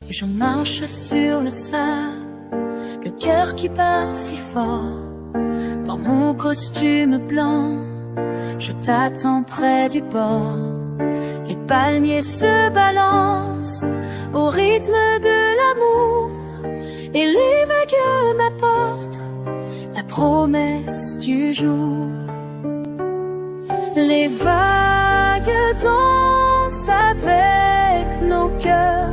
Et je marche sur le sable, le cœur qui bat si fort. Dans mon costume blanc, je t'attends près du bord. Les palmiers se balancent au rythme de l'amour, et les vagues m'apportent la promesse du jour. Les vagues dansent avec nos cœurs,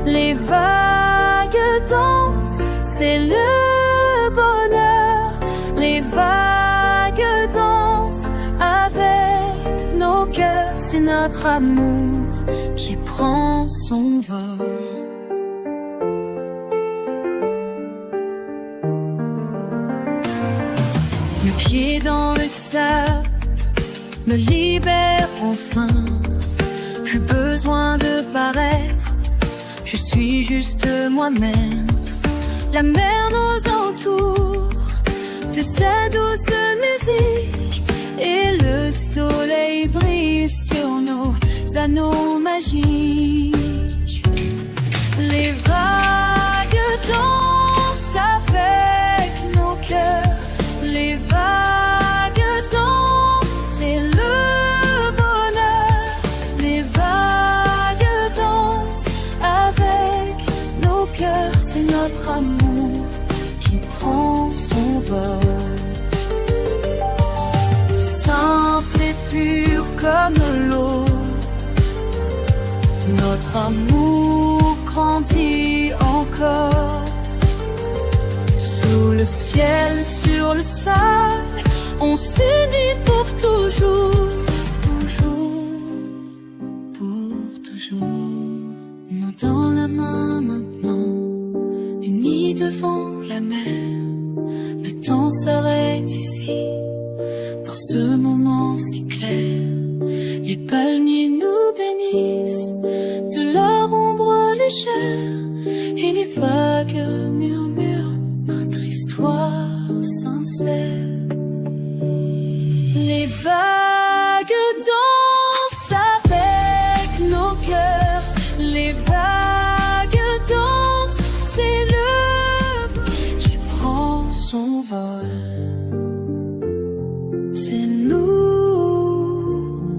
les vagues dansent, c'est le bonheur. Les vagues dansent avec nos cœurs, c'est notre amour qui prend son vol. Le pied dans le sable me libère enfin. Plus besoin de paraître, je suis juste moi-même. La mer nous entoure de sa douce musique, et le soleil brille sur nos anneaux magiques. Les vagues dansent avec nos cœurs, les vagues dansent, c'est le bonheur. Les vagues dansent avec nos cœurs, c'est notre amour qui prend son vol. Simple et pur comme l'eau, notre amour grandit encore. Sous le ciel, sur le sable, on s'unit pour toujours, toujours, pour toujours. Nous dans la main maintenant, unis devant la mer. Le temps s'arrête ici, dans ce moment si clair. Les palmiers nous bénissent de leur ombre légère, et les vagues murmurent notre histoire sincère. Les vagues dansent avec nos cœurs, les vagues dansent, c'est le vent qui prend son vol. C'est nous,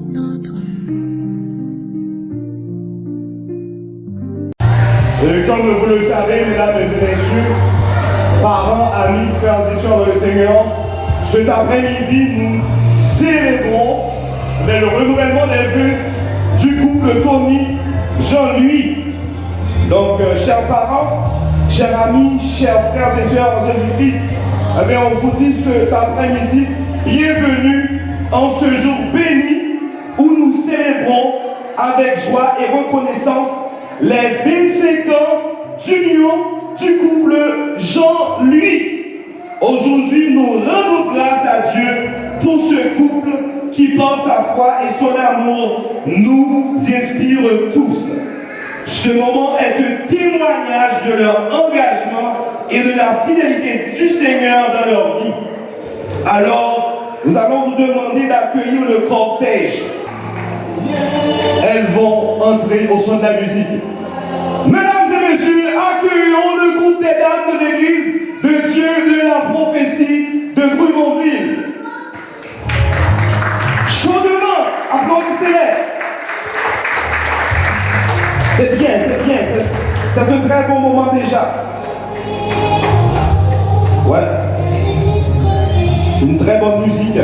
notre Et comme vous le savez, mesdames et messieurs, parents, amis, frères et sœurs dans le Seigneur, cet après-midi, nous célébrons le renouvellement des vœux du couple Tony Jean-Louis. Donc, chers parents, chers amis, chers frères et sœurs en Jésus-Christ, on vous dit cet après-midi, bienvenue en ce jour béni où nous célébrons avec joie et reconnaissance les 25 ans d'union du couple Jean-Louis. Aujourd'hui, nous rendons grâce à Dieu pour ce couple qui, par sa foi et son amour, nous inspire tous. Ce moment est un témoignage de leur engagement et de la fidélité du Seigneur dans leur vie. Alors, nous allons vous demander d'accueillir le cortège. Elles vont entrer au son de la musique. Mesdames et messieurs, accueillons le groupe des dames de l'église de Dieu de la prophétie de Drummondville. Chaudement, applaudissez-les. C'est bien, c'est un très bon moment déjà. Ouais. Une très bonne musique.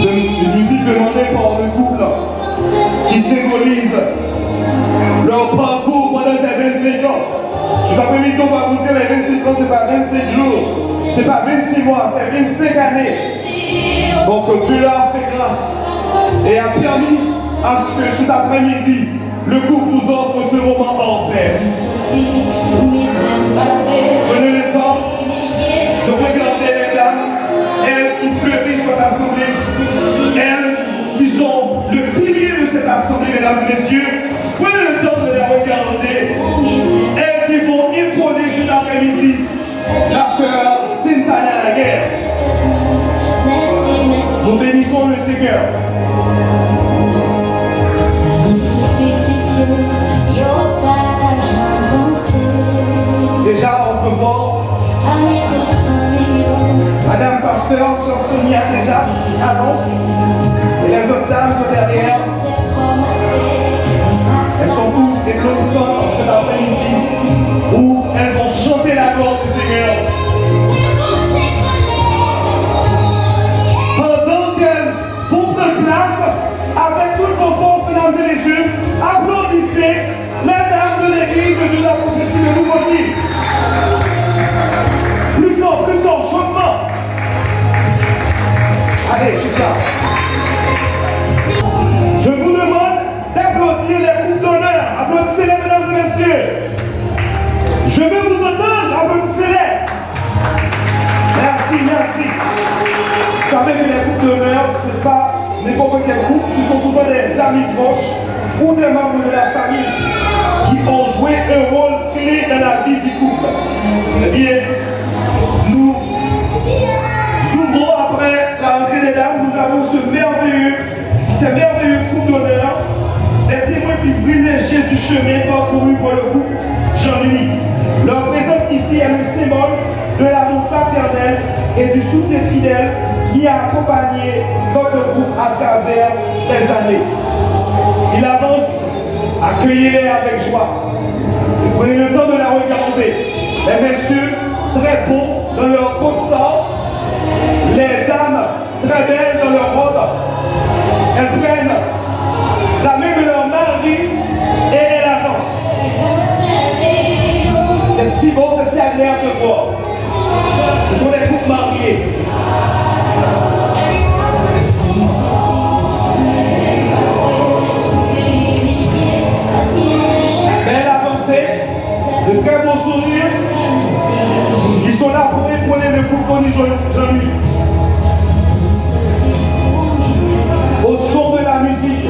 Une musique demandée par le couple qui symbolise leur parcours pendant ces 25 ans. Cet après-midi, on va vous dire les 25 ans, c'est pas 25 jours, c'est pas 26 mois, c'est 25 années. Donc Dieu leur a fait grâce et a permis à ce que cet après-midi, le couple vous offre ce moment en paix. Prenez le temps de regarder les dames, elles qui fleurissent votre assemblée, elles qui sont le pilier de cette assemblée, mesdames et messieurs. Prenez le temps de les regarder, elles qui vont épauler cet après-midi la sœur Cynthia Laguerre. Nous bénissons le Seigneur. Your body. pasteur, sœur Sonia déjà avance. Et les autres dames sont derrière. Elles sont tous éclatantes cet après-midi où elles vont chanter la gloire du Seigneur. Pendant qu'elles vont prendre place, avec toutes vos forces, mesdames et messieurs, applaudissez les dames de l'église de Dieu la prophétie de Nouveau-Ville. Plus fort, chaudement. Allez, c'est ça. Je vous demande d'applaudir les groupes d'honneur. Applaudissez-les, mesdames et messieurs. Je veux vous entendre, applaudissez-les. Merci. Vous savez que les groupes d'honneur, ce n'est pas n'importe quel groupe, ce sont souvent des amis proches ou des membres de la famille qui ont joué un rôle clé dans la vie du couple. Eh bien, nous ouvrons après la rentrée des dames, nous avons ces merveilleux groupe d'honneur, des témoins privilégiés du chemin parcouru par le couple Jean-Louis. Leur présence ici est le symbole de l'amour fraternel et du soutien fidèle qui a accompagné notre groupe à travers les années. Il avance, accueillez-les avec joie. Prenez le temps de la regarder. Les messieurs, très beaux dans leur costard. Les dames, très belles dans leur robe. Elles prennent la main de leur mari et elles avancent. C'est si beau, c'est si agréable de voir. Ce sont des couples mariés. Belle avancée, de très beaux sourires. Ils sont là pour épauler le couple Connie Jean-Louis. Au son de la musique.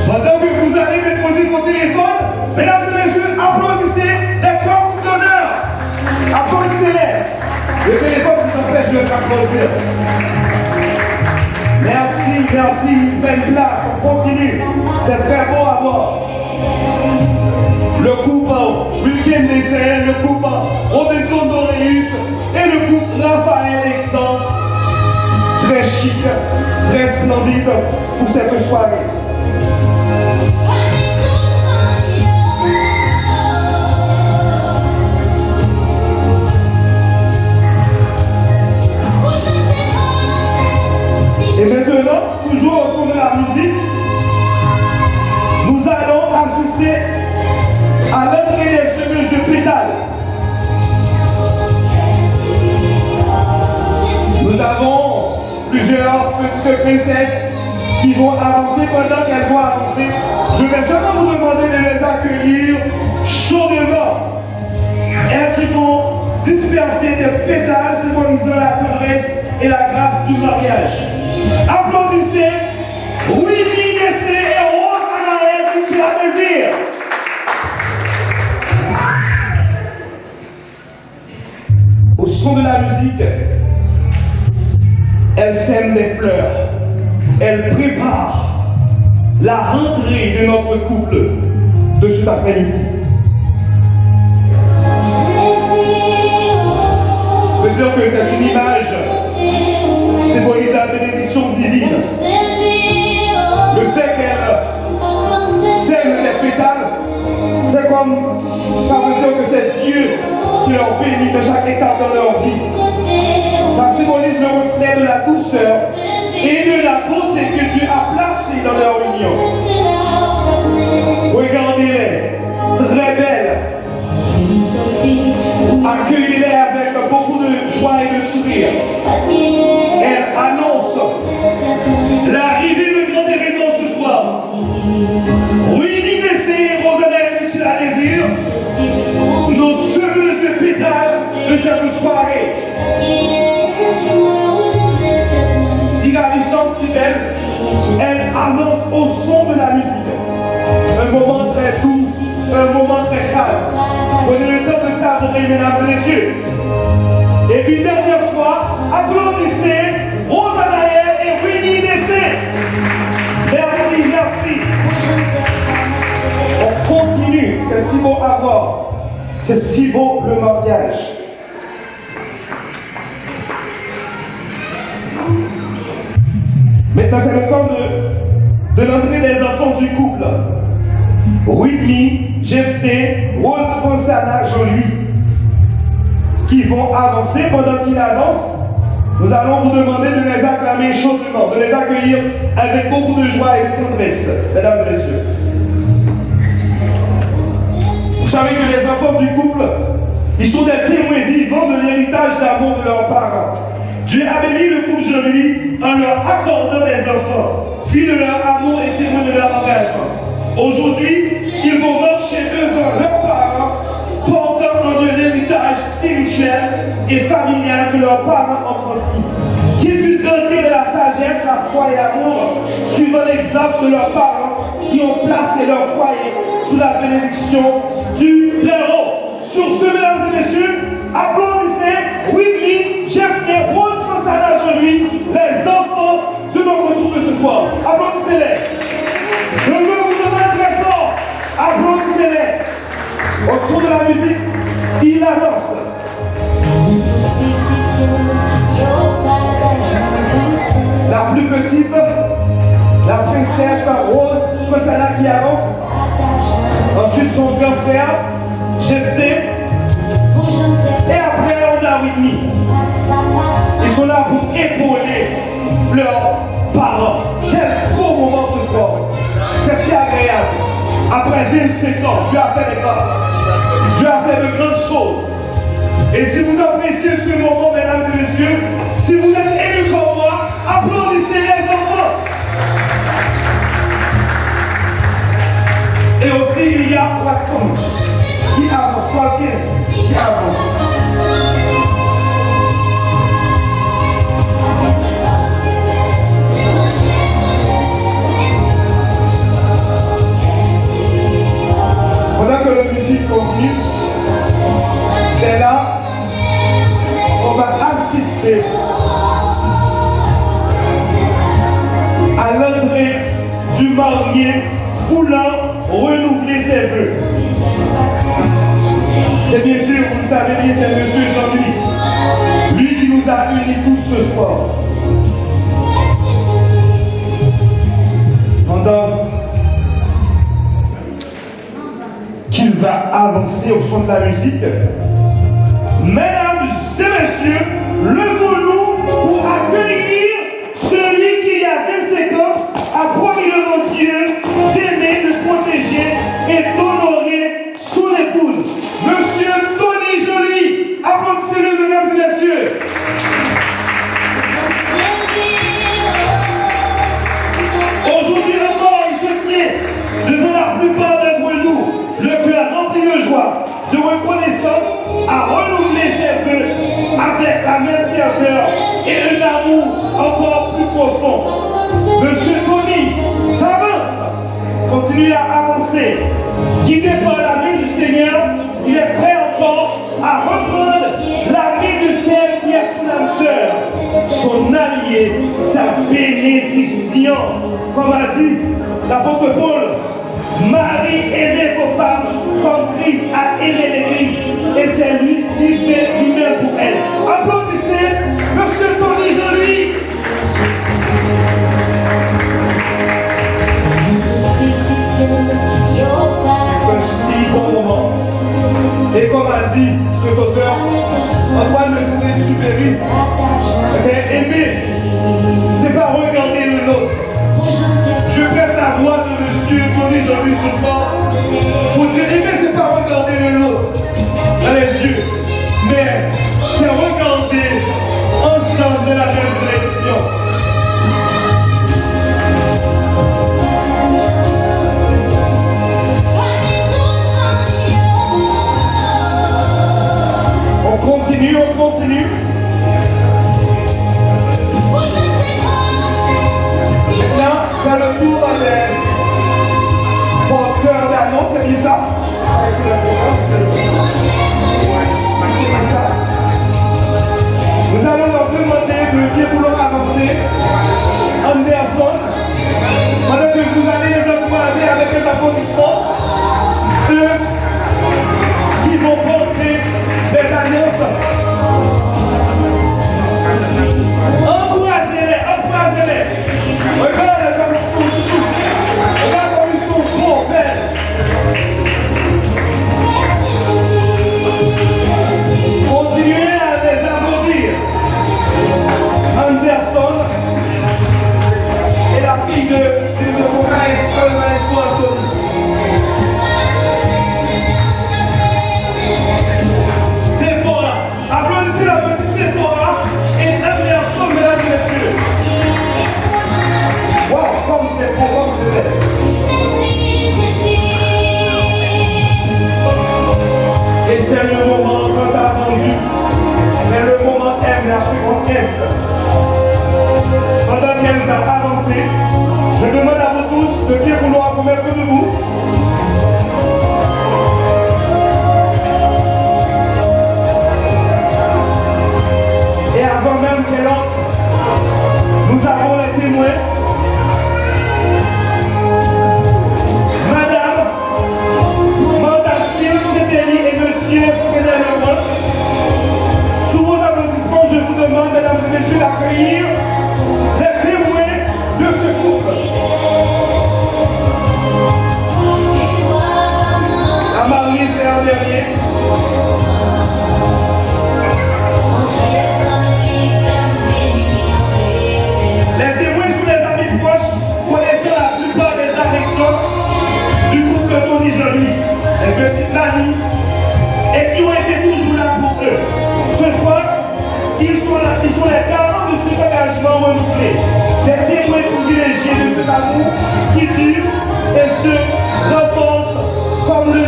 Pendant que vous allez déposer vos téléphones, mesdames et messieurs, applaudissez les trois groupes d'honneur. Applaudissez-les. Le téléphone vous empêche de applaudir. Merci, belle place, on continue. C'est très beau à voir. Le couple Wilken Dessert, le couple Robinson Doréus et le couple Raphaël Alexandre. Très chic, très splendide pour cette soirée. Et maintenant, toujours au son de la musique, nous allons assister à l'entrée des semeuses de pétales. Nous avons plusieurs petites princesses qui vont avancer pendant qu'elles vont avancer. Je vais seulement vous demander de les accueillir chaudement. Elles qui vont disperser des pétales symbolisant la tendresse et la grâce du mariage. Applaudissez Willy Dessé et Rose Anaël qui la désir. Au son de la musique, elle sème des fleurs. Elle prépare la rentrée de notre couple de cet après-midi. Je veux dire que c'est une image symbolise la bénédiction divine. Le fait qu'elle sème des pétales, c'est comme, ça veut dire que c'est Dieu qui leur bénit de chaque étape de leur vie. Ça symbolise le reflet de la douceur et de la beauté que Dieu a placée dans leur union. Regardez-les, très belles. Accueillez-les avec beaucoup de joie et de sourire. Elle annonce l'arrivée de grand événement ce soir. Willy Dessé et Rosanel Michel à désir, nos semeuses de pétales de cette soirée. Si ravissante, si belle, elle avance au son de la musique. Un moment très doux, un moment très calme. Prenez le temps de savourer, mesdames et messieurs. Et une dernière fois, applaudissez Rose Anaël et Willy Dessé. Merci. c'est si beau à voir. C'est si beau le mariage. Maintenant, c'est le temps de l'entrée des enfants du couple. Whitney, Jephté, Rose Fontana, Jean-Louis, qui vont avancer. Pendant qu'ils avancent, nous allons vous demander de les acclamer chaudement, de les accueillir avec beaucoup de joie et de tendresse, mesdames et messieurs. Vous savez que les enfants du couple, ils sont des témoins vivants de l'héritage d'amour de leurs parents. Dieu a béni le couple Jean-Louis en leur accordant des enfants, fruits de leur amour et témoins de leur engagement. Aujourd'hui, ils vont marcher devant leurs parents, portant en eux l'héritage spirituel et familial que leurs parents ont transmis. Qu'ils puissent grandir de la sagesse, la foi et l'amour, suivant l'exemple de leurs parents qui ont placé leur foyer sous la bénédiction du Père. Sur ce, mesdames et messieurs, applaudissez Whitney, Jephté, Rose Fontana, Jean-Louis, les enfants de notre couple ce soir. Applaudissez-les. Je veux vous demander très fort. Applaudissez-les. Au son de la musique, il annonce. La plus petite, la princesse Rose Fontana qui avance. Ensuite son grand frère, Jephté. Et après on a Whitney. Ils sont là pour épauler leurs parents. Quel beau moment ce soir. C'est si agréable. Après 25 ans, Dieu a fait des grâces. Dieu a fait de grandes choses. Et si vous appréciez ce moment, mesdames et messieurs, si vous êtes émus comme moi, applaudissez les enfants. Et aussi, il y a Watson qui avance, Walkins qui avance. Pendant que la musique continue, c'est là qu'on va assister à l'entrée du marié voulant renouveler ses vœux. C'est bien sûr, vous le savez bien, c'est monsieur Jean-Louis, lui qui nous a unis tous ce soir. Pendant qu'il va avancer au son de la musique, mesdames et messieurs, levons-nous pour accueillir celui qui, il y a 25 ans, a promis devant Dieu d'aimer, de protéger et d'honorer son épouse. Monsieur Tony Joly, applaudissez-le, mesdames et messieurs. Aujourd'hui encore, il se tient devant la plupart d'entre nous, le cœur rempli de joie, de reconnaissance, à renouveler ses vœux avec la même ferveur et un amour encore plus profond. Monsieur Tony s'avance, continue à avancer, guidé par la main du Seigneur, il est prêt encore à reprendre la main de celle qui est sous l'âme sœur, son allié, sa bénédiction. Comme a dit l'apôtre Paul, Marie aimait vos femmes comme Christ a aimé l'Église et c'est lui qui fait lui-même pour elle. Applaudissez monsieur Tony Joly. C'est un si bon moment. Et comme a dit cet auteur, Antoine de Saint-Exupéry, aimer, c'est pas regarder le nôtre. Je prête la voix de monsieur Tony Joly ce soir pour dire aimer, c'est pas regarder le nôtre dans les yeux, mais c'est regarder ensemble de la même direction. On continue, on continue. Maintenant, c'est le tour des porteurs d'annonce, c'est bien ça? Nous allons leur demander de bien vouloir avancer. Anderson, pendant que vous allez les encourager avec les applaudissements. la seconde caisse. Pendant qu'elle va avancer, je demande à vous tous de bien vouloir vous mettre debout. Et avant même qu'elle entre, nous avons les témoins. Madame Montesquieu Cécélie et Monsieur Frédéric Lebrun. Sous vos applaudissements, je vous demande, mesdames et messieurs, d'accueillir les témoins de ce couple. La mariée, c'est un dernier. Les témoins sont des amis proches, connaissant la plupart des anecdotes du couple de Tony Jean-Louis, les petites Nani, et qui ont été toujours là pour eux. Ce soir, ils sont les garants de cet engagement renouvelé, des témoins privilégiés de cet amour qui dure et se renforce comme le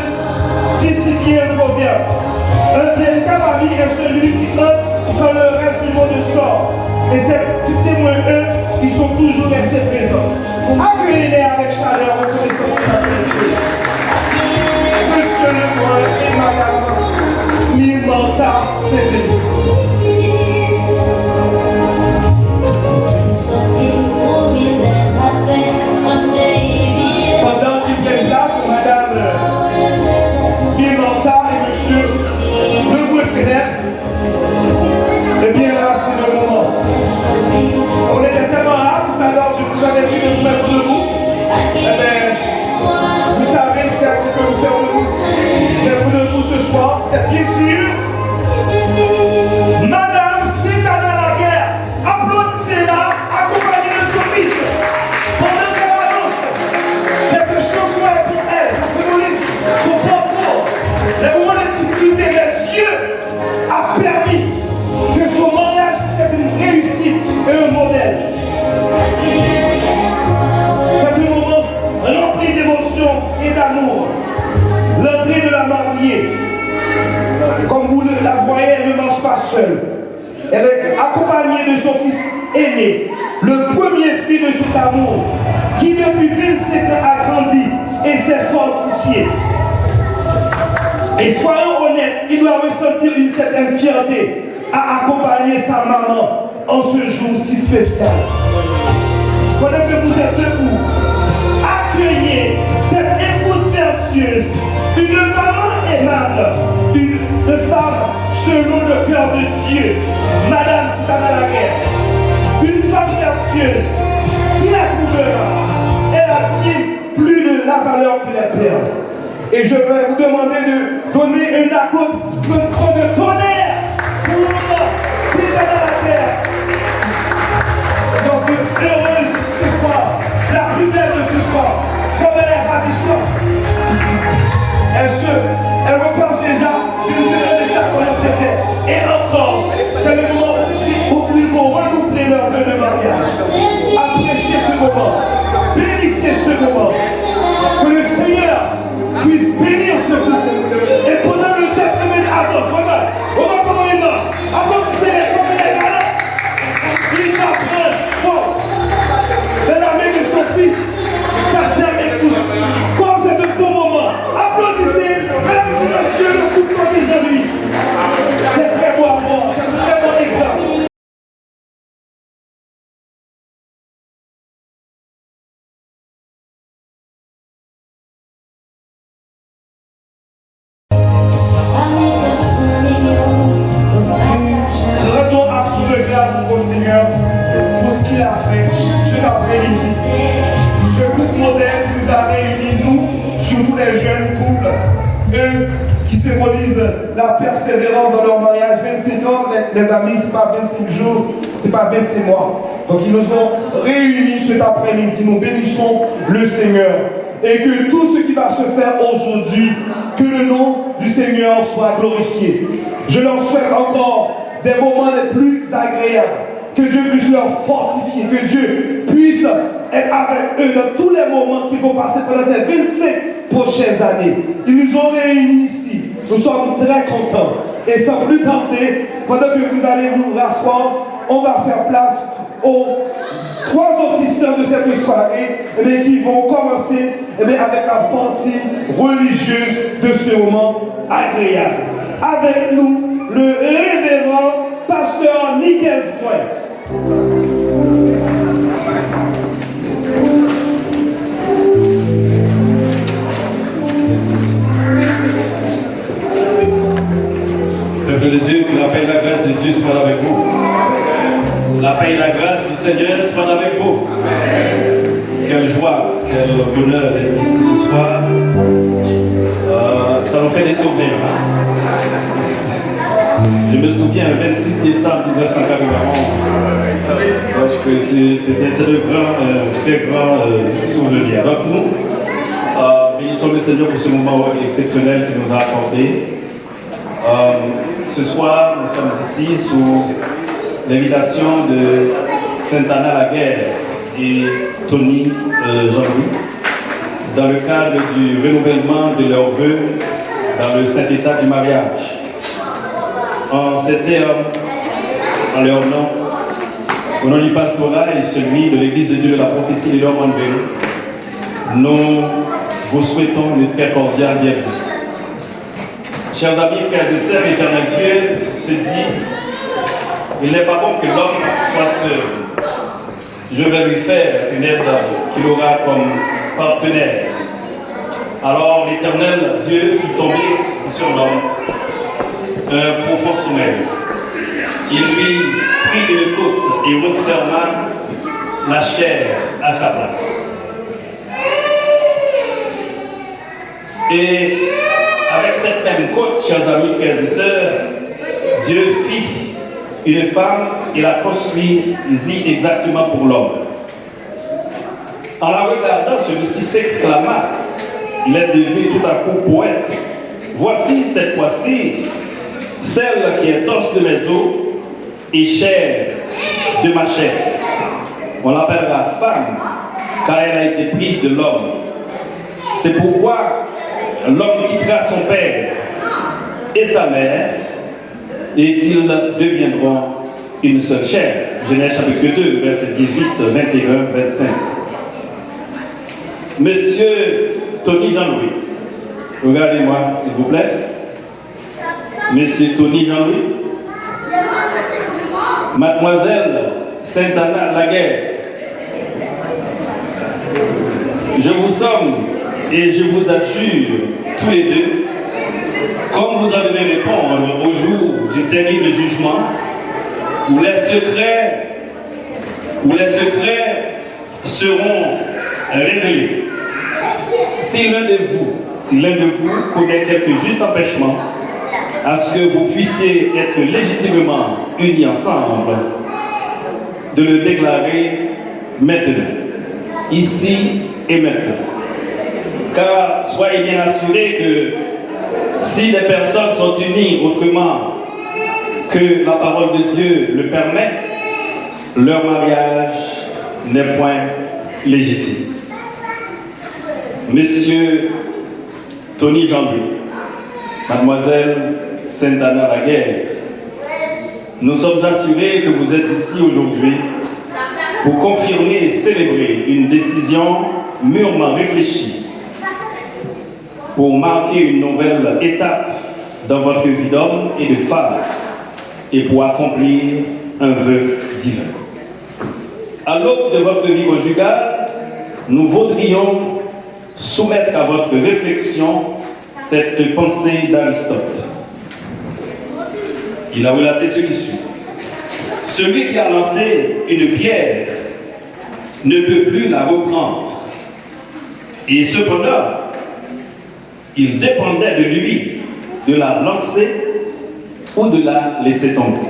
dit si bien le proverbe. Un véritable ami est celui qui entre quand le reste du monde sort. Et ces témoins, eux, ils sont toujours restés présents. Accueillez-les avec chaleur, reconnaissance de la Monsieur Lebrun et Madame Smith-Morta, c'est pendant qu'ils prennent place, Madame Smith-Morta et Monsieur Lebrun-Fenêtre, eh bien là, c'est le moment. On était tellement hâte, tout à l'heure, je vous avais dit de vous mettre debout. Eh bien, vous savez, c'est à vous que vous faire debout. Mettez-vous debout ce soir, c'est bien sûr. Madame Cétana Laguerre, applaudissez-la, accompagnée de son fils. Pendant qu'elle annonce, cette chanson est pour elle, ça symbolise son parcours. Les moments de difficulté, mais Dieu a permis que son mariage soit une réussite et un modèle. C'est un moment rempli d'émotions et d'amour. L'entrée de la mariée, comme vous la voyez, elle ne marche pas seule. Elle est accompagnée de son fils aîné, le premier fils de cet amour, qui depuis 25 ans a grandi et s'est fortifié. Et soyons honnêtes, il doit ressentir une certaine fierté à accompagner sa maman en ce jour si spécial. Pendant que vous êtes debout, accueillez cette épouse vertueuse, une maman aimable, une femme selon le cœur de Dieu, Madame Cétana Laguerre, une femme vertueuse qui la trouvera. Elle a bien plus de la valeur que les perles. Et je vais vous demander de donner un applaudissement de tonnerre pour Cétana Laguerre. Donc, heureuse ce soir, la plus belle de ce soir, comme elle est ravissante. Elle repense déjà d'une semaine de sa connaissance. Et encore, c'est le moment où ils vont renouveler leur vœu de mariage. Appréciez ce moment, bénissez ce moment. Que le Seigneur puisse bénir ce couple. Et pendant le gentleman avance, regarde comment il marche. Applaudissez-les comme il est là. Il t'apprend de la main de son fils, sa chère épouse. Comme c'est un beau moment. Applaudissez, mesdames et messieurs, le couple d'aujourd'hui. C'est très beau à voir, c'est un très bon exemple. Rendons action de grâce au Seigneur pour ce qu'il a fait cet après-midi. Ce couple modèle nous a réunis, nous, surtout les jeunes couples, eux qui symbolisent la persévérance dans leur mariage. 25 ans, les amis, c'est pas 25 jours, c'est pas 25 mois. Donc ils nous ont réunis cet après-midi. Nous bénissons le Seigneur. Et que tout ce qui va se faire aujourd'hui, que le nom du Seigneur soit glorifié. Je leur souhaite encore des moments les plus agréables. Que Dieu puisse leur fortifier. Que Dieu puisse être avec eux dans tous les moments qu'ils vont passer pendant ces 25 prochaines années. Ils nous ont réunis ici. Nous sommes très contents. Et sans plus tarder, pendant que vous allez vous rasseoir, on va faire place aux 3 officiants de cette soirée qui vont commencer avec la partie religieuse de ce moment agréable. Avec nous, le révérend pasteur Nickel Square. Peuple de Dieu, que la paix et la grâce de Dieu soient avec vous. La paix et la grâce du Seigneur soient avec vous. Quelle joie, quel bonheur d'être ici ce soir. Ça nous fait des souvenirs. Je me souviens, le 26 décembre 1991. C'était de très grands souvenirs. Donc nous, bénissons le Seigneur pour ce moment exceptionnel qu'il nous a accordé. Ce soir, nous sommes ici sous l'invitation de Sainte-Anna Laguerre et Tony Jean-Louis dans le cadre du renouvellement de leurs vœux dans le Saint-État du mariage. En ces termes, en leur nom, au nom du pastorat et celui de l'Église de Dieu de la prophétie de l'homme en nous vous souhaitons une très cordiale bienvenue. Chers amis, frères et sœurs, l'éternel Dieu se dit, il n'est pas bon que l'homme soit seul. Je vais lui faire une aide qu'il aura comme partenaire. Alors l'éternel Dieu fit tomber sur l'homme un profond sommeil. Il lui prit une coupe et referma la chair à sa place. Et avec cette même côte, chers amis, frères et sœurs, Dieu fit une femme et la construisit exactement pour l'homme. En la regardant, celui-ci s'exclama, il est devenu tout à coup poète. Voici cette fois-ci celle qui est os de mes os et chair de ma chair. On l'appellera femme, car elle a été prise de l'homme. C'est pourquoi l'homme quittera son père et sa mère, et ils deviendront une seule chair. Genèse chapitre 2, versets 18, 21, 25. Monsieur Tony Jean-Louis, regardez-moi s'il vous plaît. Monsieur Tony Jean-Louis, Mademoiselle Sainte-Anna Laguerre, je vous somme et je vous adjure tous les deux, comme vous allez répondre au jour du terrible jugement, où les secrets seront révélés. Si l'un de vous connaît quelque juste empêchement à ce que vous puissiez être légitimement unis ensemble, de le déclarer maintenant, ici et maintenant. Car soyez bien assurés que si les personnes sont unies autrement que la parole de Dieu le permet, leur mariage n'est point légitime. Monsieur Tony Jean-Louis, Mademoiselle Sainte-Anna Laguerre, nous sommes assurés que vous êtes ici aujourd'hui pour confirmer et célébrer une décision mûrement réfléchie, pour marquer une nouvelle étape dans votre vie d'homme et de femme, et pour accomplir un vœu divin. À l'aube de votre vie conjugale, nous voudrions soumettre à votre réflexion cette pensée d'Aristote. Il a relaté ce qui suit. Celui qui a lancé une pierre ne peut plus la reprendre. Et cependant, il dépendait de lui de la lancer ou de la laisser tomber,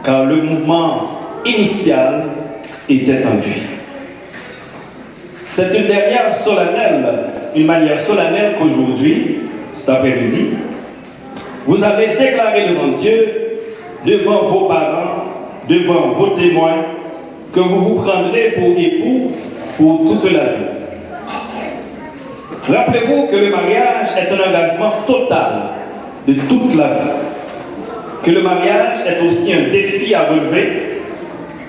car le mouvement initial était en lui. C'est une manière solennelle qu'aujourd'hui, cet après-midi, vous allez déclarer devant Dieu, devant vos parents, devant vos témoins, que vous vous prendrez pour époux pour toute la vie. Rappelez-vous que le mariage est un engagement total de toute la vie. que le mariage est aussi un défi à relever,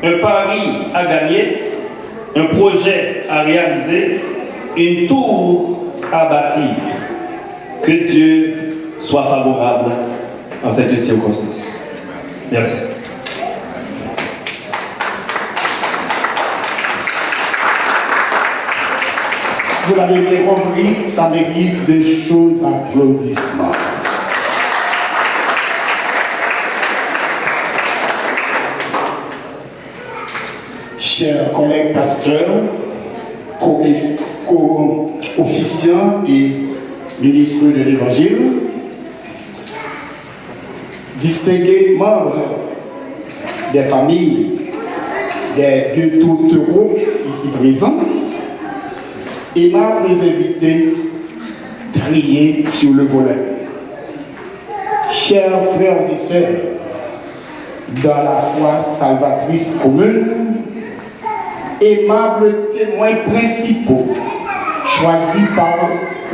un pari à gagner, un projet à réaliser, une tour à bâtir. Que Dieu soit favorable en cette circonstance. Merci. Vous l'avez bien compris, ça mérite des choses applaudissements. Chers collègues pasteurs, co-officiants et ministres de l'Évangile, distingués membres des familles de tout Europe ici présents, aimables invités triés sur le volet. Chers frères et sœurs, dans la foi salvatrice commune, aimables témoins principaux choisis par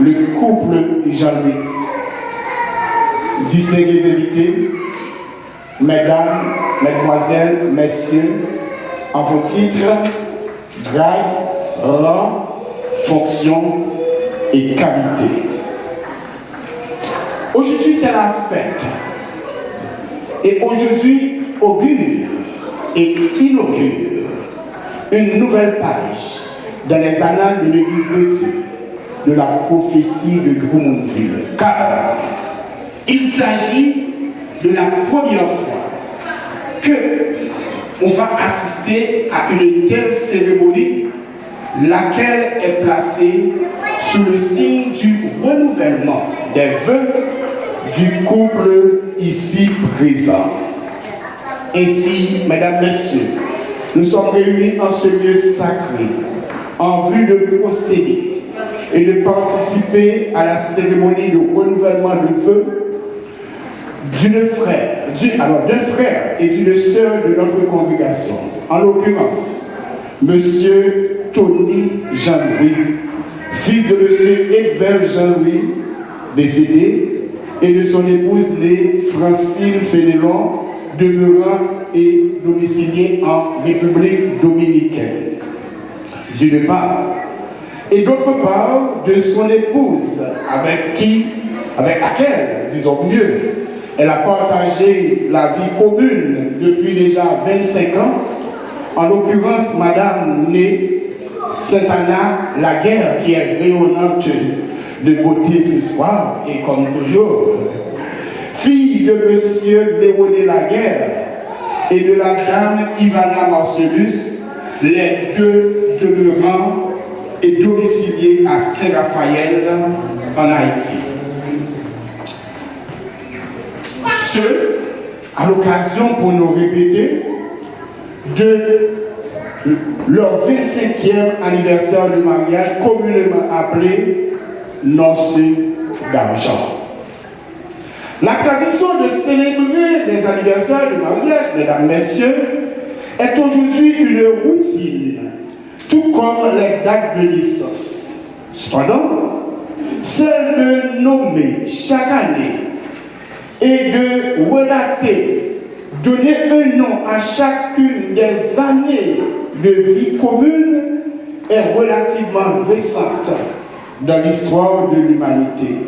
le couple Jean-Louis, distingués invités, mesdames, mesdemoiselles, messieurs, en vos titres, grades, rangs, fonctions et qualités. Aujourd'hui, c'est la fête. Et aujourd'hui, augure et inaugure une nouvelle page dans les annales de l'Église de Dieu, de la prophétie de Drummondville. Car il s'agit de la première fois que on va assister à une telle cérémonie, laquelle est placée sous le signe du renouvellement des vœux du couple ici présent. Ainsi, mesdames, messieurs, nous sommes réunis en ce lieu sacré en vue de procéder et de participer à la cérémonie de renouvellement de vœux d'un frère et d'une sœur de notre congrégation, en l'occurrence, Monsieur Tony Jean-Louis, fils de Monsieur Edvel Jean-Louis, décédé, et de son épouse née Francine Fénelon, demeurant et domiciliée en République dominicaine, d'une part, et d'autre part de son épouse, avec laquelle, disons mieux, elle a partagé la vie commune depuis déjà 25 ans, en l'occurrence Madame née Saint-Anna Laguerre, qui est rayonnante de beauté ce soir, et comme toujours, fille de Monsieur Léoné Laguerre et de la Dame Ivana Marcellus, les deux demeurant et domiciliés à Saint-Raphaël en Haïti. Ce, à l'occasion pour nous répéter de leur 25e anniversaire de mariage, communément appelé noces d'argent. La tradition de célébrer les anniversaires de mariage, mesdames, messieurs, est aujourd'hui une routine, tout comme les dates de naissance. Cependant, celle de nommer chaque année et de relater, donner un nom à chacune des années de vie commune est relativement récente dans l'histoire de l'humanité.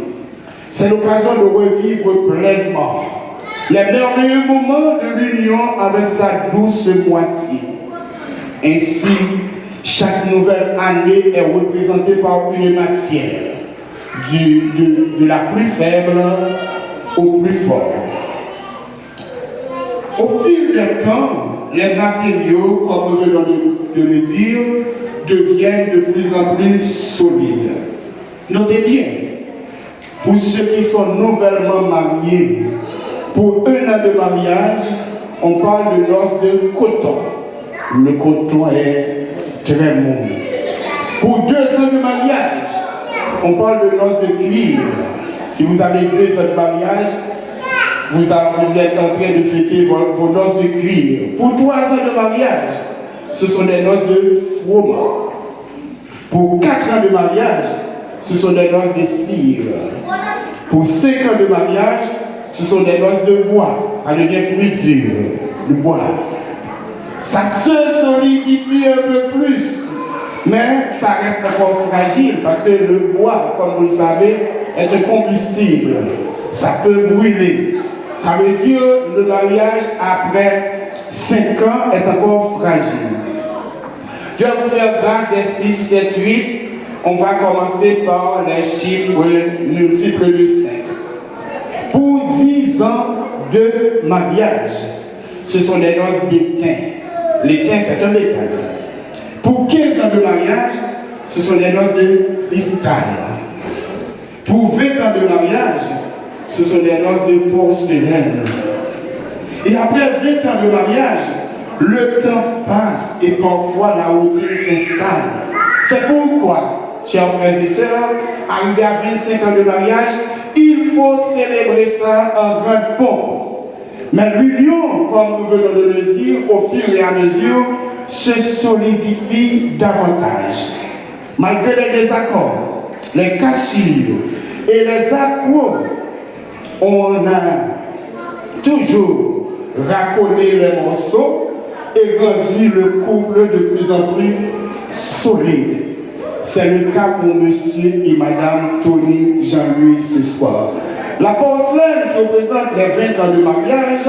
C'est l'occasion de revivre pleinement les merveilleux moments de l'union avec sa douce moitié. Ainsi, chaque nouvelle année est représentée par une matière, de la plus faible au plus fort. Au fil du temps, les matériaux, comme nous venons de le dire, deviennent de plus en plus solides. Notez bien, pour ceux qui sont nouvellement mariés, pour un an de mariage, on parle de noces de coton. Le coton est très mou. Pour 2 ans de mariage, on parle de noces de cuir. Si vous avez 2 ans de mariage, vous êtes en train de fêter vos noces de cuir. Pour 3 ans de mariage, ce sont des noces de froment. Pour 4 ans de mariage, ce sont des noces de cire. Pour 5 ans de mariage, ce sont des noces de bois. ça devient plus dur, le bois. Ça se solidifie un peu plus, mais ça reste encore fragile parce que le bois, comme vous le savez, est un combustible. Ça peut brûler. Ça veut dire que le mariage, après 5 ans, est encore fragile. Je vais vous faire grâce des 6, 7, 8. On va commencer par les chiffres multiples de 5. Pour 10 ans de mariage, ce sont des noces d'étain. L'étain, c'est un métal. Pour 15 ans de mariage, ce sont des noces de cristal. Pour 20 ans de mariage, ce sont des noces de porcelaine. Et après 20 ans de mariage, le temps passe et parfois la routine s'installe. C'est pourquoi, chers frères et sœurs, arrivé à 25 ans de mariage, il faut célébrer ça en grande pompe. Mais l'union, comme nous venons de le dire, au fur et à mesure, se solidifie davantage. Malgré les désaccords, les cassures et les accros, on a toujours racolé les morceaux et rendu le couple de plus en plus solide. C'est le cas pour monsieur et madame Tony Jean-Louis ce soir. La porcelaine qui représente les 20 ans de mariage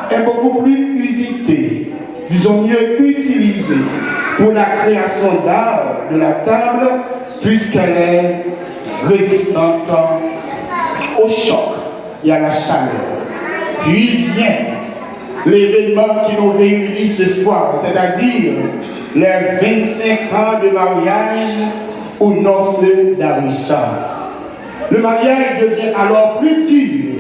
est beaucoup plus usitée, disons mieux utilisée pour la création d'art de la table puisqu'elle est résistante au choc et à la chaleur. Puis vient l'événement qui nous réunit ce soir, c'est-à-dire les 25 ans de mariage aux noces d'Arisha. Le mariage devient alors plus dur,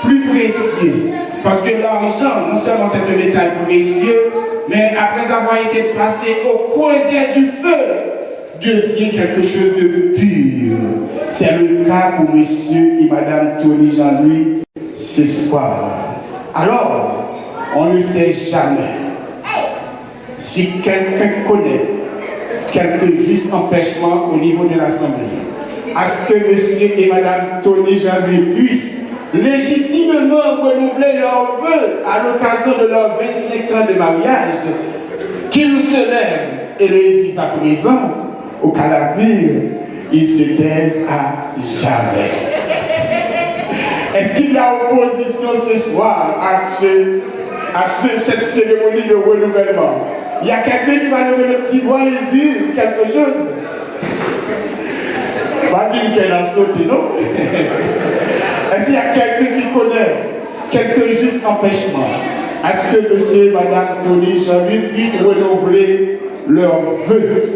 plus précieux, parce que l'argent, non seulement c'est un métal précieux, mais après avoir été placé au creuset du feu, devient quelque chose de pur. C'est le cas pour monsieur et madame Tony Jean-Louis ce soir. Alors, on ne sait jamais si quelqu'un connaît quelques justes empêchements au niveau de l'Assemblée, à ce que monsieur et madame Tony Jean-Louis puissent légitimement renouveler leurs vœux à l'occasion de leurs 25 ans de mariage, qu'ils se lèvent et le disent à présent, au cas d'avenir, ils se taisent à jamais. Est-ce qu'il y a opposition ce soir à cette cérémonie de renouvellement? Il y a quelqu'un qui va lever le petit doigt et dire quelque chose? Pas dire qu'elle a sauté, non? Est-ce qu'il y a quelqu'un qui connaît quelques justes empêchements à ce que monsieur et madame Tony Jean-Louis puissent renouveler leurs vœux?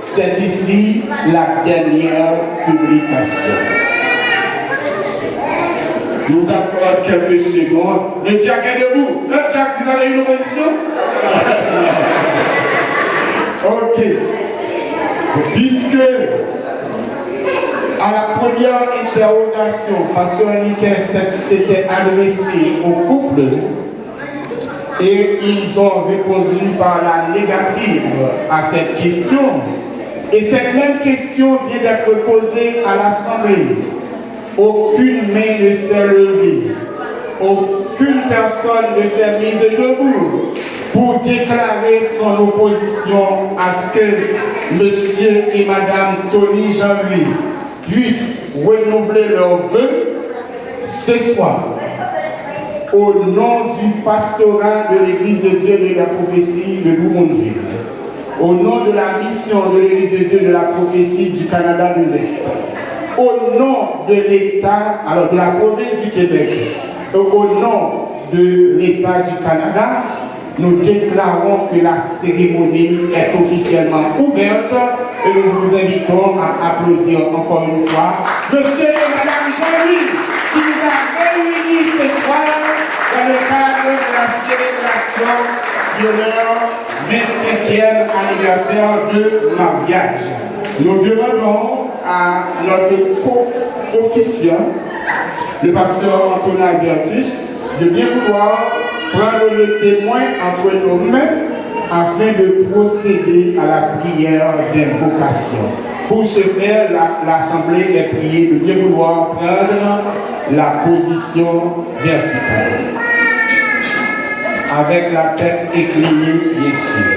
C'est ici la dernière publication. Nous avons quelques secondes. Le diacre est debout. Le diacre, vous avez une opposition? Ok. Puisque à la première interrogation, Pasteur Niquet s'était adressé au couple et ils ont répondu par la négative à cette question. Et cette même question vient d'être posée à l'Assemblée. Aucune main ne s'est levée, aucune personne ne s'est mise debout pour déclarer son opposition à ce que monsieur et madame Tony Jean-Louis puissent renouveler leurs vœux ce soir. Au nom du pastorat de l'Église de Dieu de la prophétie de Loumonville, au nom de la mission de l'Église de Dieu de la prophétie du Canada de l'Est, au nom de l'État, alors de la province du Québec, et au nom de l'État du Canada, nous déclarons que la cérémonie est officiellement ouverte et nous vous invitons à applaudir encore une fois monsieur et madame Jean-Louis qui nous a réunis ce soir dans le cadre de la célébration de leur 25e anniversaire de mariage. Nous demandons à notre co-officiant, le pasteur Antonin Albertus, de bien vouloir prendre le témoin entre nos mains afin de procéder à la prière d'invocation. Pour ce faire, l'Assemblée est priée de bien vouloir prendre la position verticale. avec la tête inclinée, bien sûr.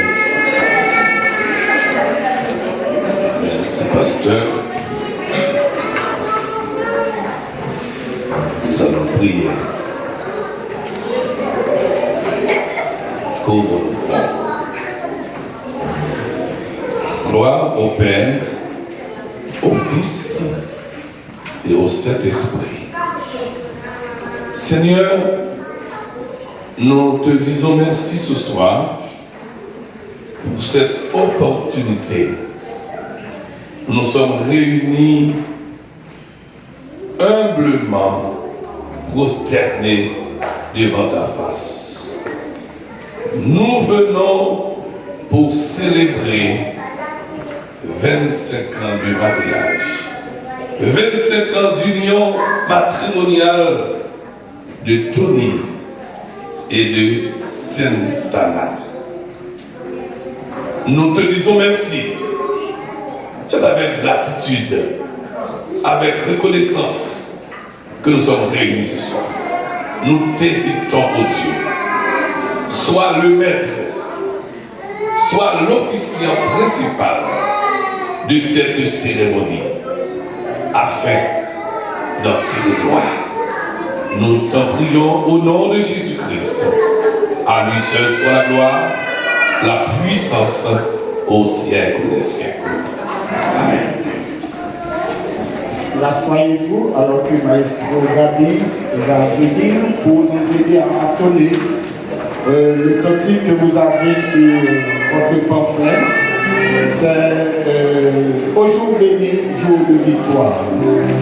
Merci, pasteur. Nous allons prier. Couvre le front. Gloire au Père, au Fils et au Saint-Esprit. Seigneur, nous te disons merci ce soir pour cette opportunité. Nous sommes réunis humblement, prosternés devant ta face. Nous venons pour célébrer 25 ans de mariage, 25 ans d'union matrimoniale de Tony et de Sainte-Anna. Nous te disons merci. C'est avec gratitude, avec reconnaissance que nous sommes réunis ce soir. Nous t'invitons, ô Dieu, sois le maître, sois l'officiant principal de cette cérémonie, afin d'en tirer gloire. Nous t'en prions au nom de Jésus-Christ. À lui seul soit la gloire, la puissance au siècle des siècles. Amen. Rassoyez-vous alors que Maestro Gabi va venir pour nous aider à entonner le cantique que vous avez sur votre pamphlet. C'est au jour béni, jour de victoire,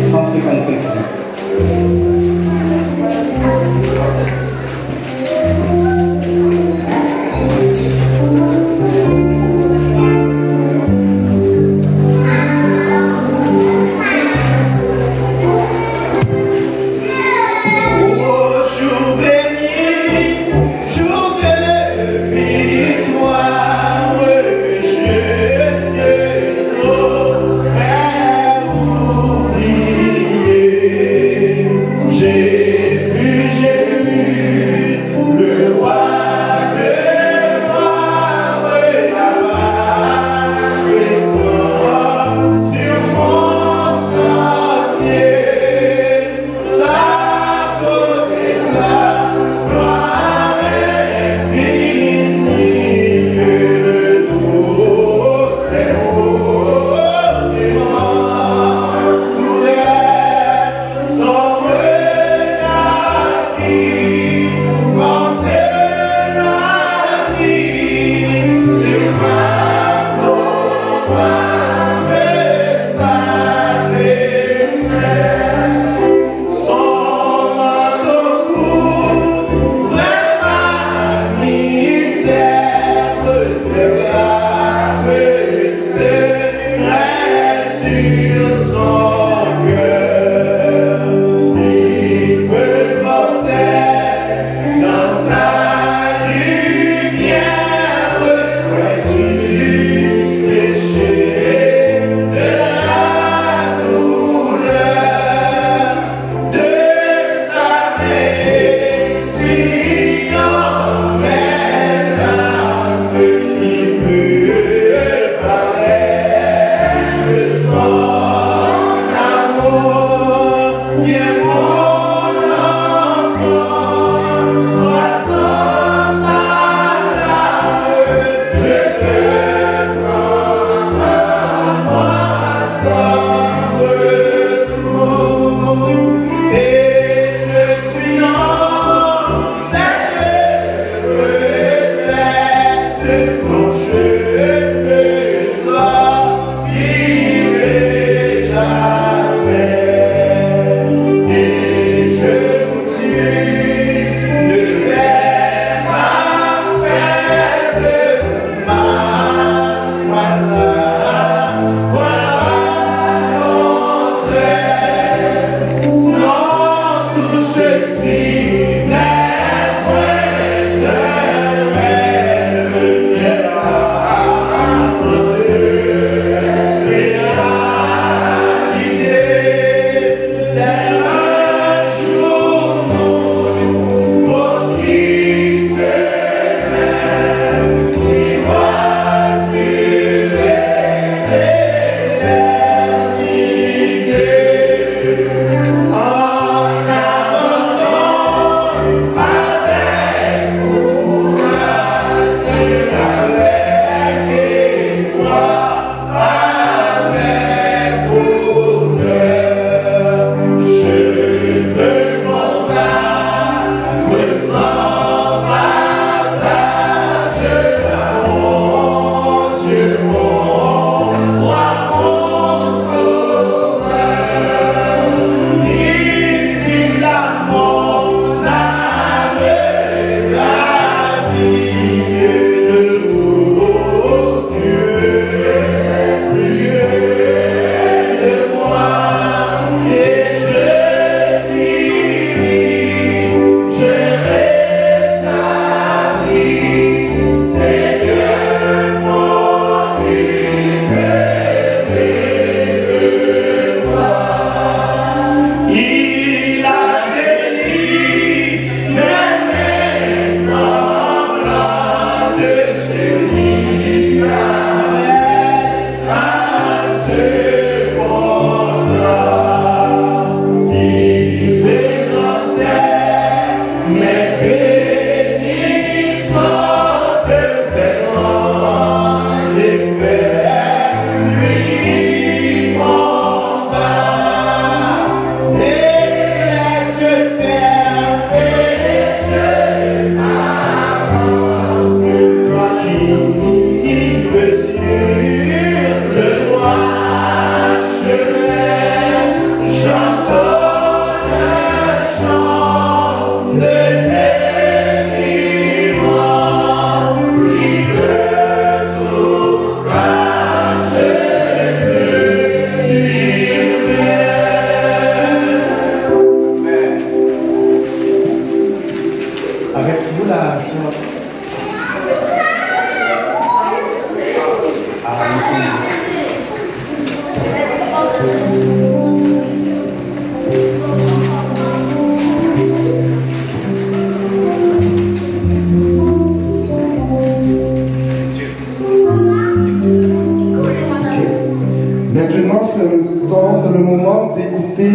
155 Christ. Amen.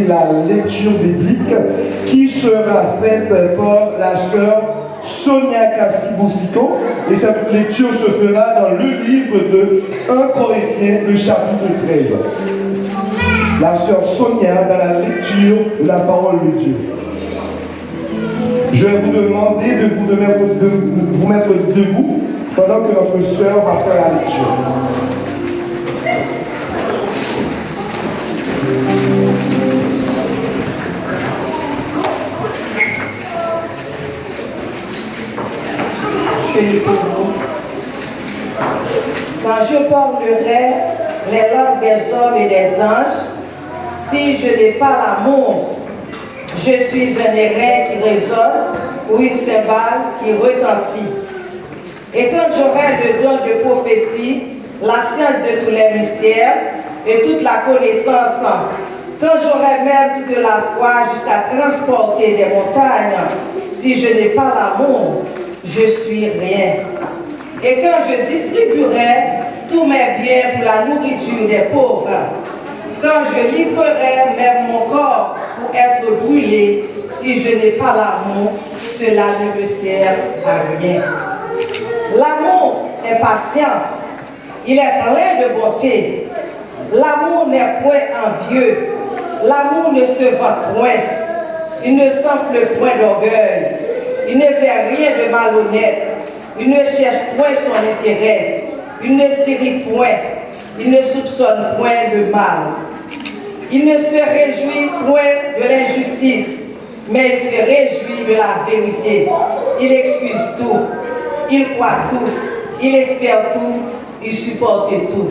commencer la lecture biblique qui sera faite par la sœur Sonia Kassiboussiko. Et cette lecture se fera dans le livre de 1 Corinthiens, le chapitre 13. La sœur Sonia dans la lecture de la parole de Dieu. Je vais vous demander de vous mettre debout pendant que notre sœur va faire la lecture. Quand je parlerai les langues des hommes et des anges, si je n'ai pas l'amour, je suis un airain qui résonne ou une cymbale qui retentit. Et quand j'aurai le don de prophétie, la science de tous les mystères et toute la connaissance, quand j'aurai même toute la foi jusqu'à transporter des montagnes, si je n'ai pas l'amour, je suis rien. Et quand je distribuerai tous mes biens pour la nourriture des pauvres, quand je livrerai même mon corps pour être brûlé, si je n'ai pas l'amour, cela ne me sert à rien. L'amour est patient, il est plein de bonté. L'amour n'est point envieux, l'amour ne se vante point, il ne s'enfle point d'orgueil, il ne fait rien de malhonnête, il ne cherche point son intérêt, il ne s'irrite point, il ne soupçonne point le mal. Il ne se réjouit point de l'injustice, mais il se réjouit de la vérité. Il excuse tout, il croit tout, il espère tout, il supporte tout.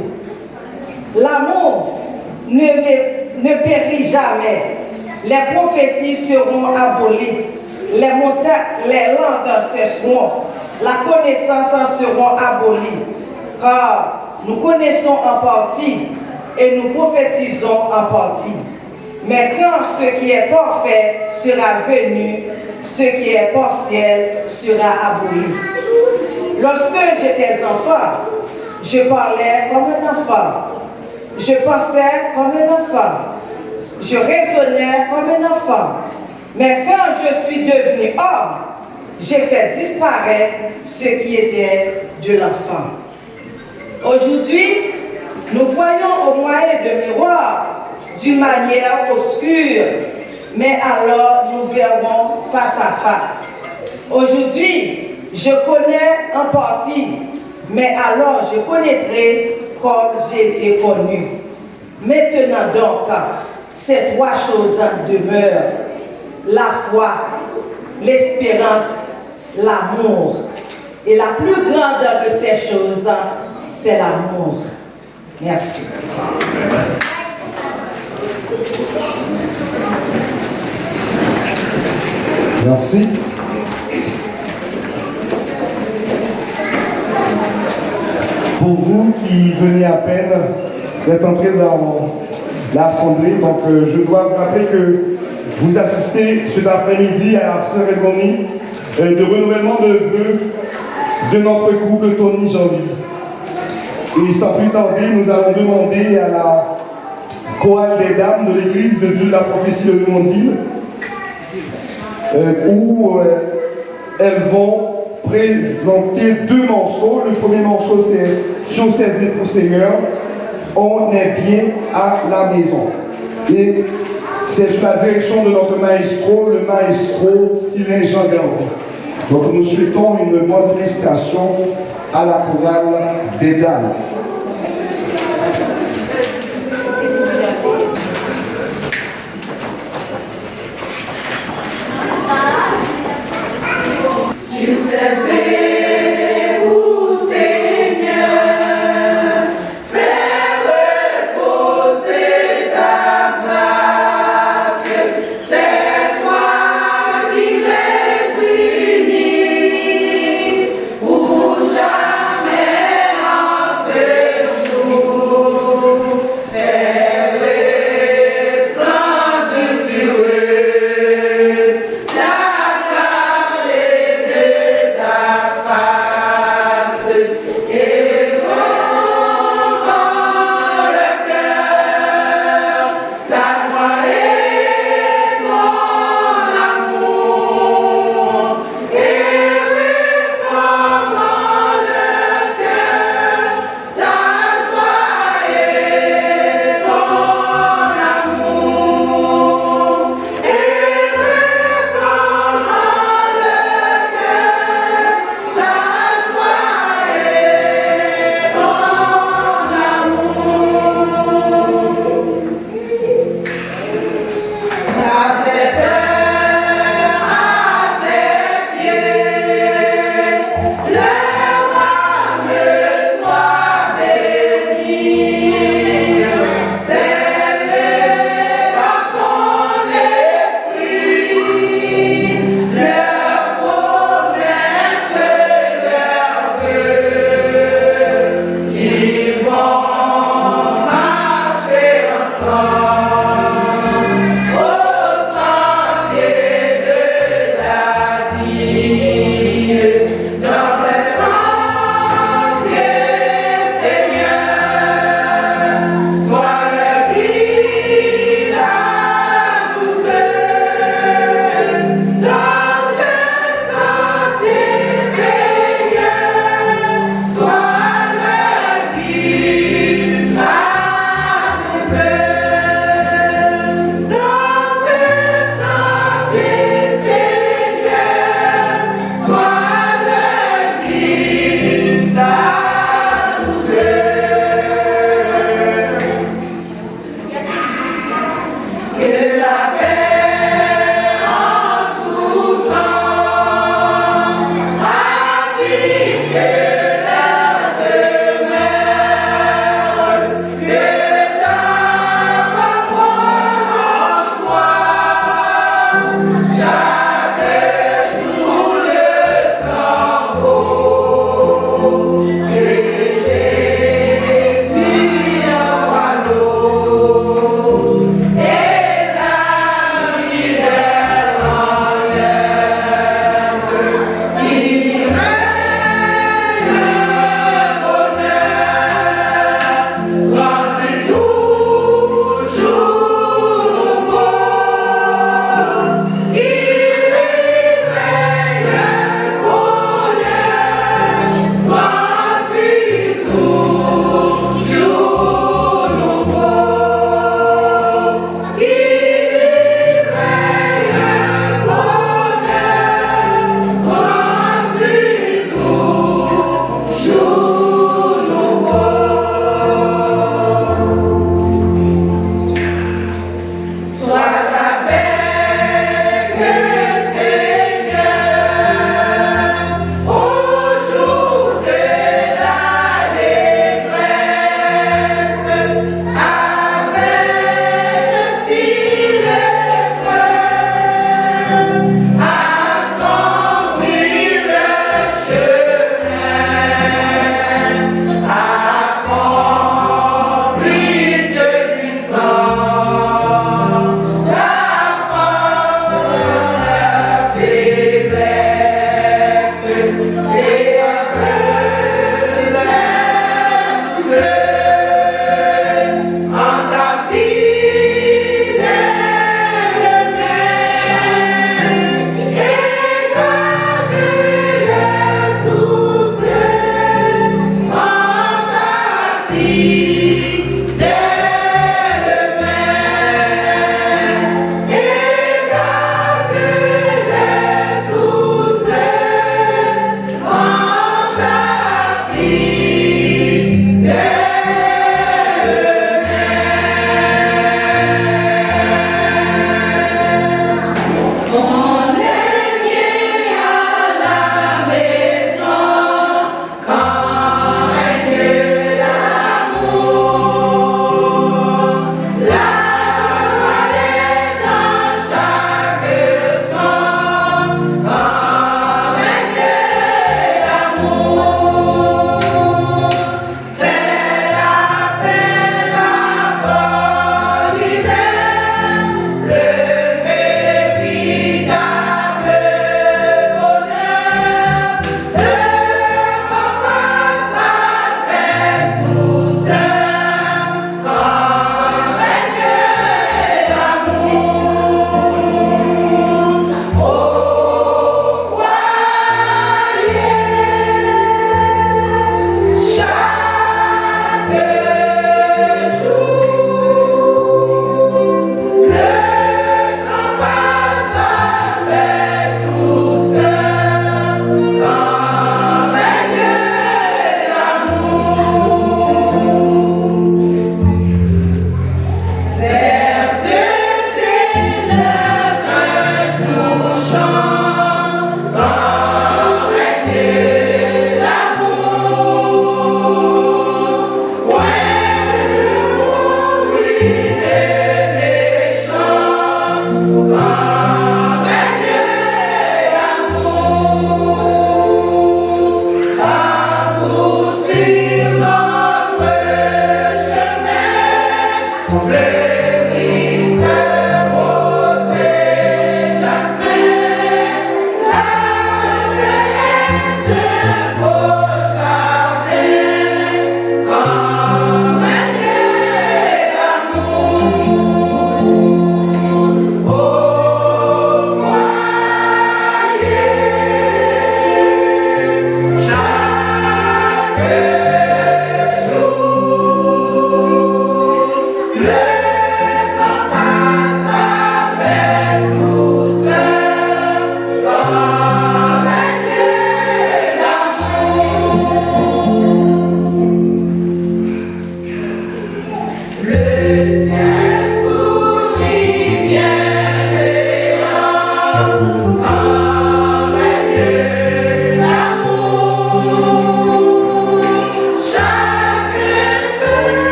L'amour ne périt jamais. Les prophéties seront abolies, les langues cesseront, la connaissance seront abolies, car nous connaissons en partie et nous prophétisons en partie. Mais quand ce qui est parfait sera venu, ce qui est partiel sera aboli. Lorsque j'étais enfant, je parlais comme un enfant, je pensais comme un enfant, je raisonnais comme un enfant. Mais quand je suis devenu homme, j'ai fait disparaître ce qui était de l'enfant. Aujourd'hui, nous voyons au moyen de miroir d'une manière obscure, mais alors nous verrons face à face. Aujourd'hui, je connais en partie, mais alors je connaîtrai comme j'ai été connu. Maintenant donc, ces trois choses demeurent: la foi, l'espérance, l'amour. Et la plus grande de ces choses, c'est l'amour. Merci. Merci. Pour vous qui venez à peine d'être entrés dans l'Assemblée, donc je dois vous rappeler que vous assistez cet après-midi à la cérémonie de renouvellement de vœux de notre couple Tony Jean-Louis. Et sans plus tarder, nous allons demander à la chorale des dames de l'église de Dieu de la prophétie de Lumondil, où elles vont présenter deux morceaux. Le premier morceau, c'est Sur ses époux Seigneur, on est bien à la maison. Et c'est sous la direction de notre maestro, le maestro Sylvain Jean Gandhi. Donc nous souhaitons une bonne prestation à la chorale des dames. Jamais en ce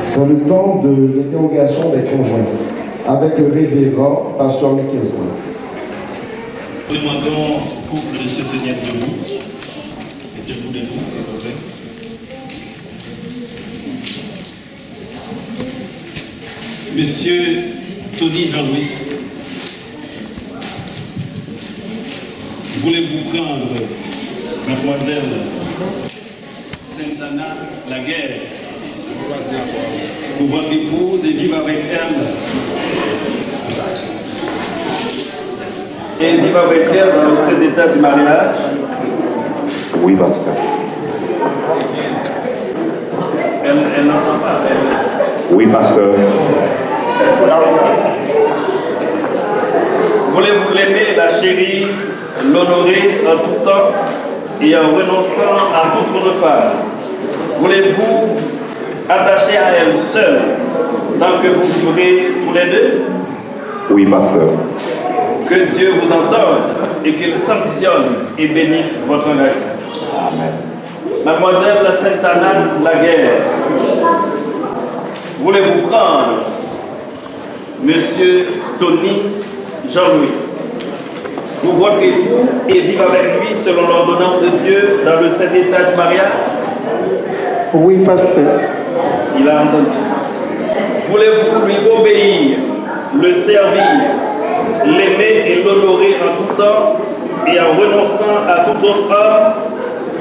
C'est le temps de l'interrogation des conjoints avec le révérend pasteur Mikezwa. Nous demandons au couple de se tenir debout. Et debout, s'il vous plaît. Monsieur Tony Jean-Louis, voulez-vous prendre mademoiselle Sainte-Anna Laguerre pour votre épouse et vivre avec elle? Et vivre avec elle dans cet état du mariage? Oui, pasteur. Elle n'entend pas. Oui, pasteur. Voulez-vous l'aimer, la chérir, l'honorer en tout temps et en renonçant à toute autre femme? Voulez-vous attacher à elle seule tant que vous vivrez tous les deux? Oui, pasteur. Que Dieu vous entende et qu'il sanctionne et bénisse votre engagement. Amen. Mademoiselle Sainte-Anne Laguerre, voulez-vous prendre Monsieur Tony Jean-Louis pour votre époux et vivre avec lui selon l'ordonnance de Dieu dans le saint état du mariage? Oui, pasteur. Il a entendu. Voulez-vous lui obéir, le servir, l'aimer et l'honorer en tout temps et en renonçant à tout autre homme?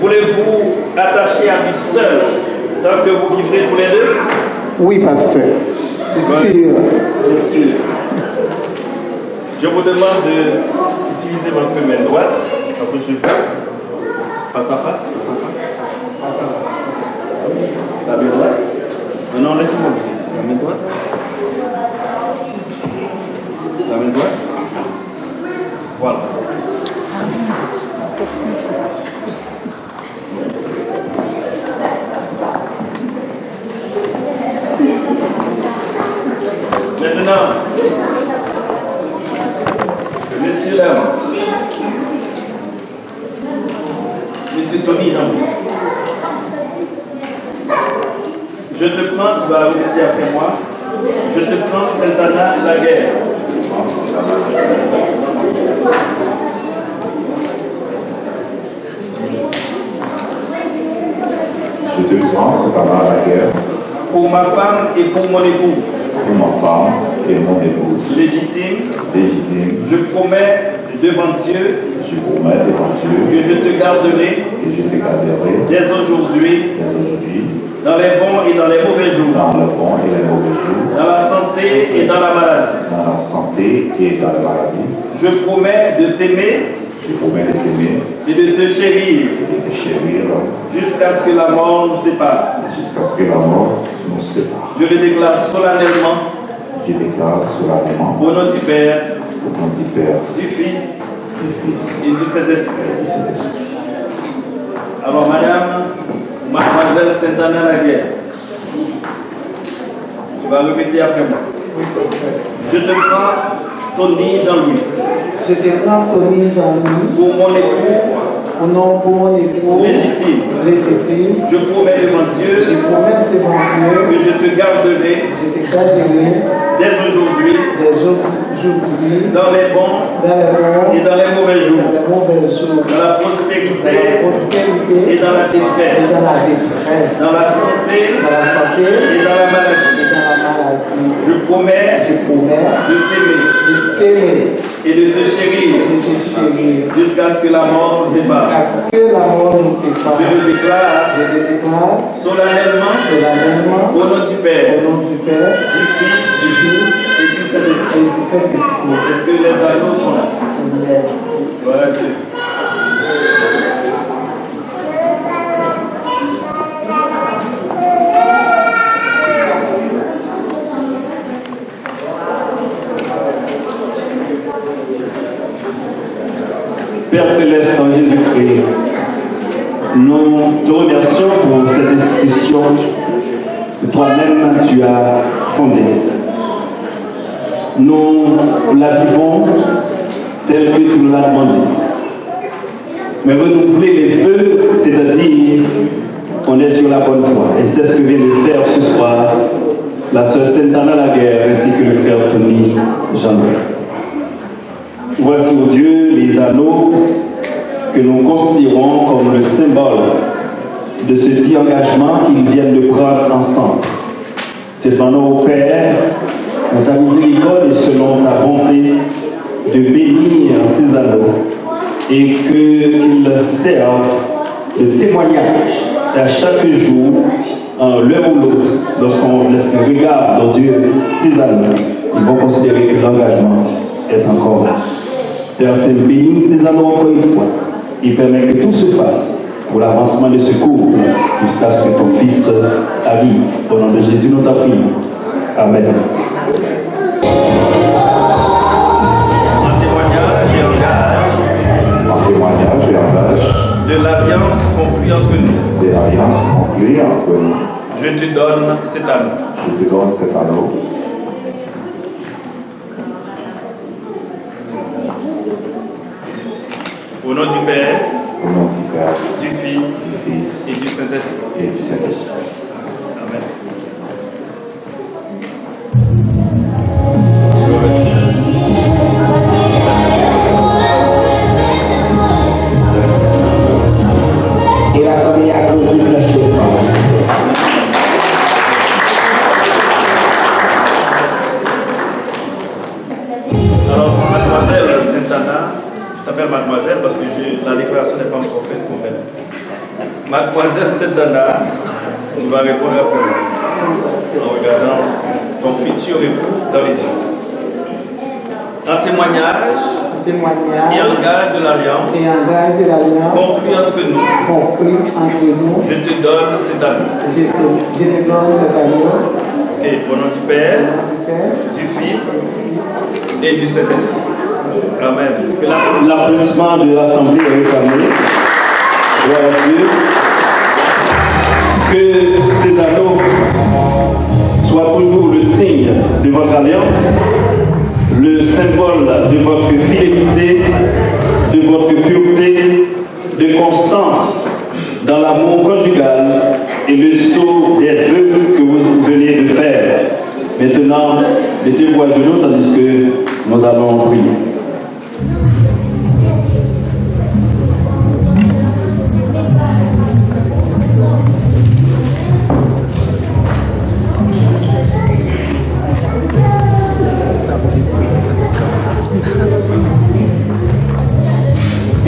Voulez-vous attacher à lui seul tant que vous vivrez tous les deux? Oui, pasteur. C'est sûr. C'est sûr. Je vous demande d'utiliser votre main droite. Approchez-vous. Face à face. Face à face. Face à face. La main droite. Non, laissez-moi vous dire. La main droite. La main droite. Voilà. Maintenant, messieurs, dames, monsieur Tony Jean-Louis, je te prends, tu vas répéter après moi, je te prends Sainte-Anne Laguerre. Je te prends, Sainte-Anne Laguerre, pour ma femme et pour mon épouse. pour ma femme et mon épouse. Légitime, Légitime, je promets devant Dieu je promets devant Dieu que je te garderai que je te garderai dès aujourd'hui dès aujourd'hui dans les bons et dans les mauvais jours, dans le bon et les mauvais jours, dans la santé et dans la maladie. dans la santé et dans la maladie. Je promets de t'aimer Je promets de t'aimer et de te chérir et de te chérir jusqu'à ce que la mort nous sépare. jusqu'à ce que la mort nous sépare. Je le déclare solennellement Je déclare solennellement au nom du Père, au nom du Père, du Fils du Fils et du Saint-Esprit. et du Saint-Esprit. Alors, Mademoiselle Sainte-Anne Laguerre, tu vas répéter après moi. Je te prends Tony Jean-Louis Je te prends Tony Jean-Louis pour mon époux au nom pour mon époux légitime. légitime. Je promets devant Je Dieu promets devant Dieu que je te garderai je te garderai dès aujourd'hui des aujourd'hui dans les bons dans les bons et dans les mauvais et jours, dans les mauvais jours, dans la dans la prospérité prospérité et dans la et détresse, dans la détresse, dans la santé dans la santé et dans la maladie. et dans la maladie. Je promets Je promets de t'aimer de t'aimer et de te chérir et de te chérir jusqu'à ce que la mort nous sépare. jusqu'à ce que la mort nous sépare. Je le déclare Je te déclare solennellement solennellement au nom du Père, au nom du Père, du Fils du Fils et du et Saint-Esprit. du Saint-Esprit. Est-ce que les anneaux sont là? Amen. Voilà Dieu. Père Céleste en Jésus-Christ, nous te remercions pour cette institution que toi-même tu as fondée. Nous la vivons telle que tu nous l'as demandé. Mais renouveler les vœux, c'est-à-dire on est sur la bonne voie. Et c'est ce que vient de faire ce soir la sœur Sainte-Anne Laguerre ainsi que le frère Tony Jean-Louis. Voici, ô Dieu, les anneaux que nous considérons comme le symbole de ce dit engagement qu'ils viennent de prendre ensemble. Te demandons au Père, dans ta miséricorde et selon ta bonté, de bénir ces anneaux et qu'ils servent de témoignage à chaque jour, l'un ou l'autre, lorsqu'on regarde dans Dieu ces anneaux, ils vont considérer que l'engagement est encore là. Père Saint, bénis ces anneaux encore une fois et permet que tout se fasse pour l'avancement de ce couple jusqu'à ce que ton Fils arrive. Au nom de Jésus, nous t'en prions. Amen. En témoignage et engage de l'alliance conclue entre nous, je te donne cet anneau. Je te donne cet anneau. Au nom du Père, Au nom du Père, du Fils du Fils et du Saint-Esprit. et du Saint-Esprit. Amen. Et la famille applaudit très chaudement. Alors, mademoiselle Sainte-Anna, je t'appelle mademoiselle parce que la déclaration n'est pas encore faite pour elle. Mademoiselle Sainte-Anna, tu vas répondre après moi en regardant ton futur époux dans les yeux. Un témoignage et en gage de l'alliance conclu entre nous. Je te donne cet amour. Et au nom du Père, du Fils et du Saint-Esprit. Amen. L'applaudissement de l'Assemblée est réclamé. Gloire à Dieu. Que ces anneaux soient toujours le signe de votre alliance, le symbole de votre fidélité, de votre pureté, de constance dans l'amour conjugal et le sceau des vœux que vous venez de faire. Maintenant, mettez-vous à genoux tandis que nous allons prier.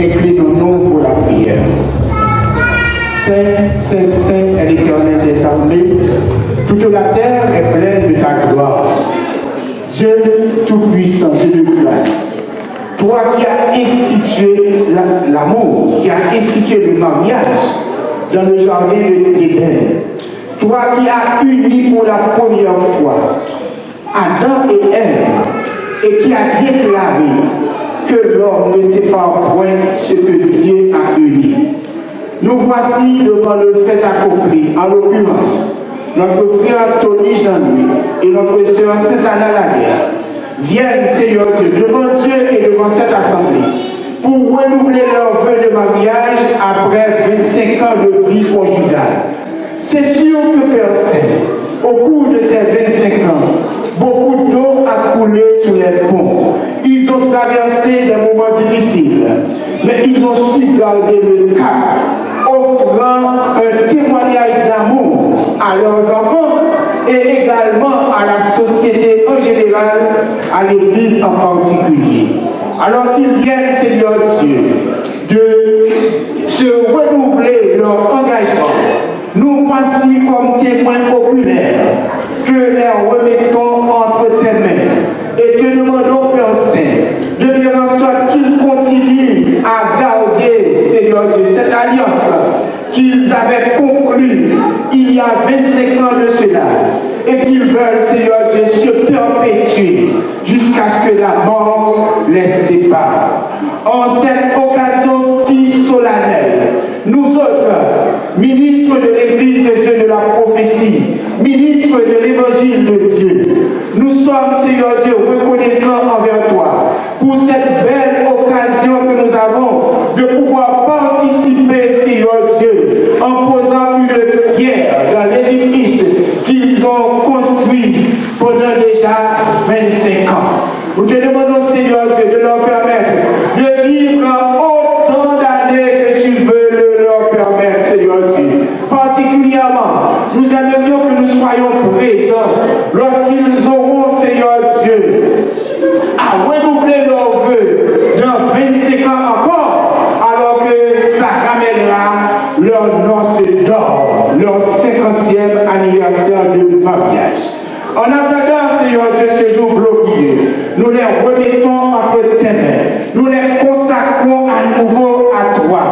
Inclinons-nous pour la prière. Saint, Saint, Saint est l'Éternel des armées. Toute la terre est pleine de ta gloire. Dieu tout-puissant, Dieu de grâce. Toi qui as institué l'amour, qui as institué le mariage dans le jardin d'Éden. Toi qui as uni pour la première fois Adam et Ève et qui as déclaré que l'homme ne sépare point ce que Dieu a uni. Nous voici devant le fait accompli, en l'occurrence, notre frère Tony Jean-Louis et notre sœur Sainte-Anna Laguerre viennent, Seigneur Dieu, devant Dieu et devant cette assemblée, pour renouveler leur vœu de mariage après 25 ans de vie conjugale. C'est sûr que Père Saint, au cours de ces 25 ans, beaucoup d'eau a coulé sous les ponts. Ils ont traversé des moments difficiles, mais ils ont su garder le cap, offrant un témoignage d'amour à leurs enfants et également à la société en général, à l'Église en particulier. Alors qu'ils viennent, Seigneur Dieu, de se renouveler leur engagement, nous voici comme témoins oculaires que les remettons entre tes mains et te demandons, Père Saint, de faire en sorte qu'ils continuent à garder, Seigneur Dieu, cette alliance qu'ils avaient conclue il y a 25 ans de cela et qu'ils veulent, Seigneur Dieu, se perpétuer jusqu'à ce que la mort les sépare. En cette occasion si solennelle, nous autres, ministres de l'Église de Dieu de la prophétie, ministres de l'Évangile de Dieu, nous sommes, Seigneur Dieu, reconnaissants envers toi pour cette belle occasion que nous avons de pouvoir participer, Seigneur Dieu, en posant une pierre dans l'édifice qu'ils ont construit pendant déjà 25 ans. Nous te demandons, Seigneur Dieu, de leur permettre de vivre autant d'années que tu veux leur permettre, Seigneur Dieu. Particulièrement, nous aimerions que nous soyons présents lorsqu'ils auront, Seigneur Dieu, à renouveler leurs vœux dans 25 ans encore, alors que ça ramènera leur noce d'or, leur 50e anniversaire de mariage. En attendant, Seigneur Dieu, ce jour glorieux, nous les remettons entre tes mains. Nous les consacrons à nouveau à toi.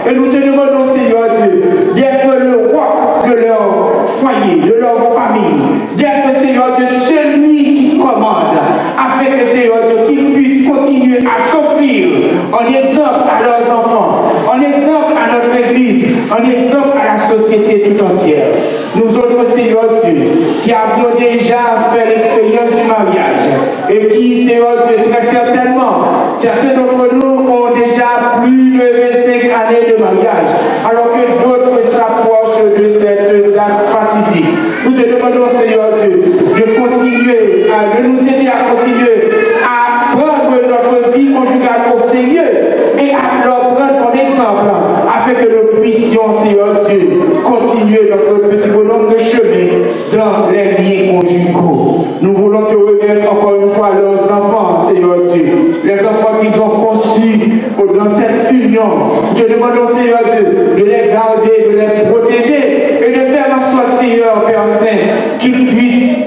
Et nous te demandons, Seigneur Dieu, d'être le roc de leur foyer, de leur famille. D'être, Seigneur Dieu, celui qui commande, afin que, Seigneur Dieu, qu'ils puissent continuer à s'offrir en exemple à leurs enfants, en exemple à notre Église, en exemple à la société tout entière. Nous autres, Seigneur Dieu, qui avions déjà fait l'expérience du mariage et qui, Seigneur Dieu, très certainement Certains d'entre nous ont déjà plus de 25 années de mariage, alors que d'autres s'approchent de cette date fatidique. Nous te demandons, Seigneur Dieu, de continuer, de nous aider à continuer à prendre notre vie conjugale au sérieux et à leur prendre ton exemple, afin que nous puissions, Seigneur Dieu, continuer notre petit bonhomme de chemin dans les liens conjugaux. Nous voulons te remettre encore une fois leurs enfants, Seigneur Dieu, les enfants qu'ils ont conçus dans cette union. Je demande au Seigneur Dieu de les garder, de les protéger et de faire en sorte, Seigneur Père Saint, qu'ils puissent,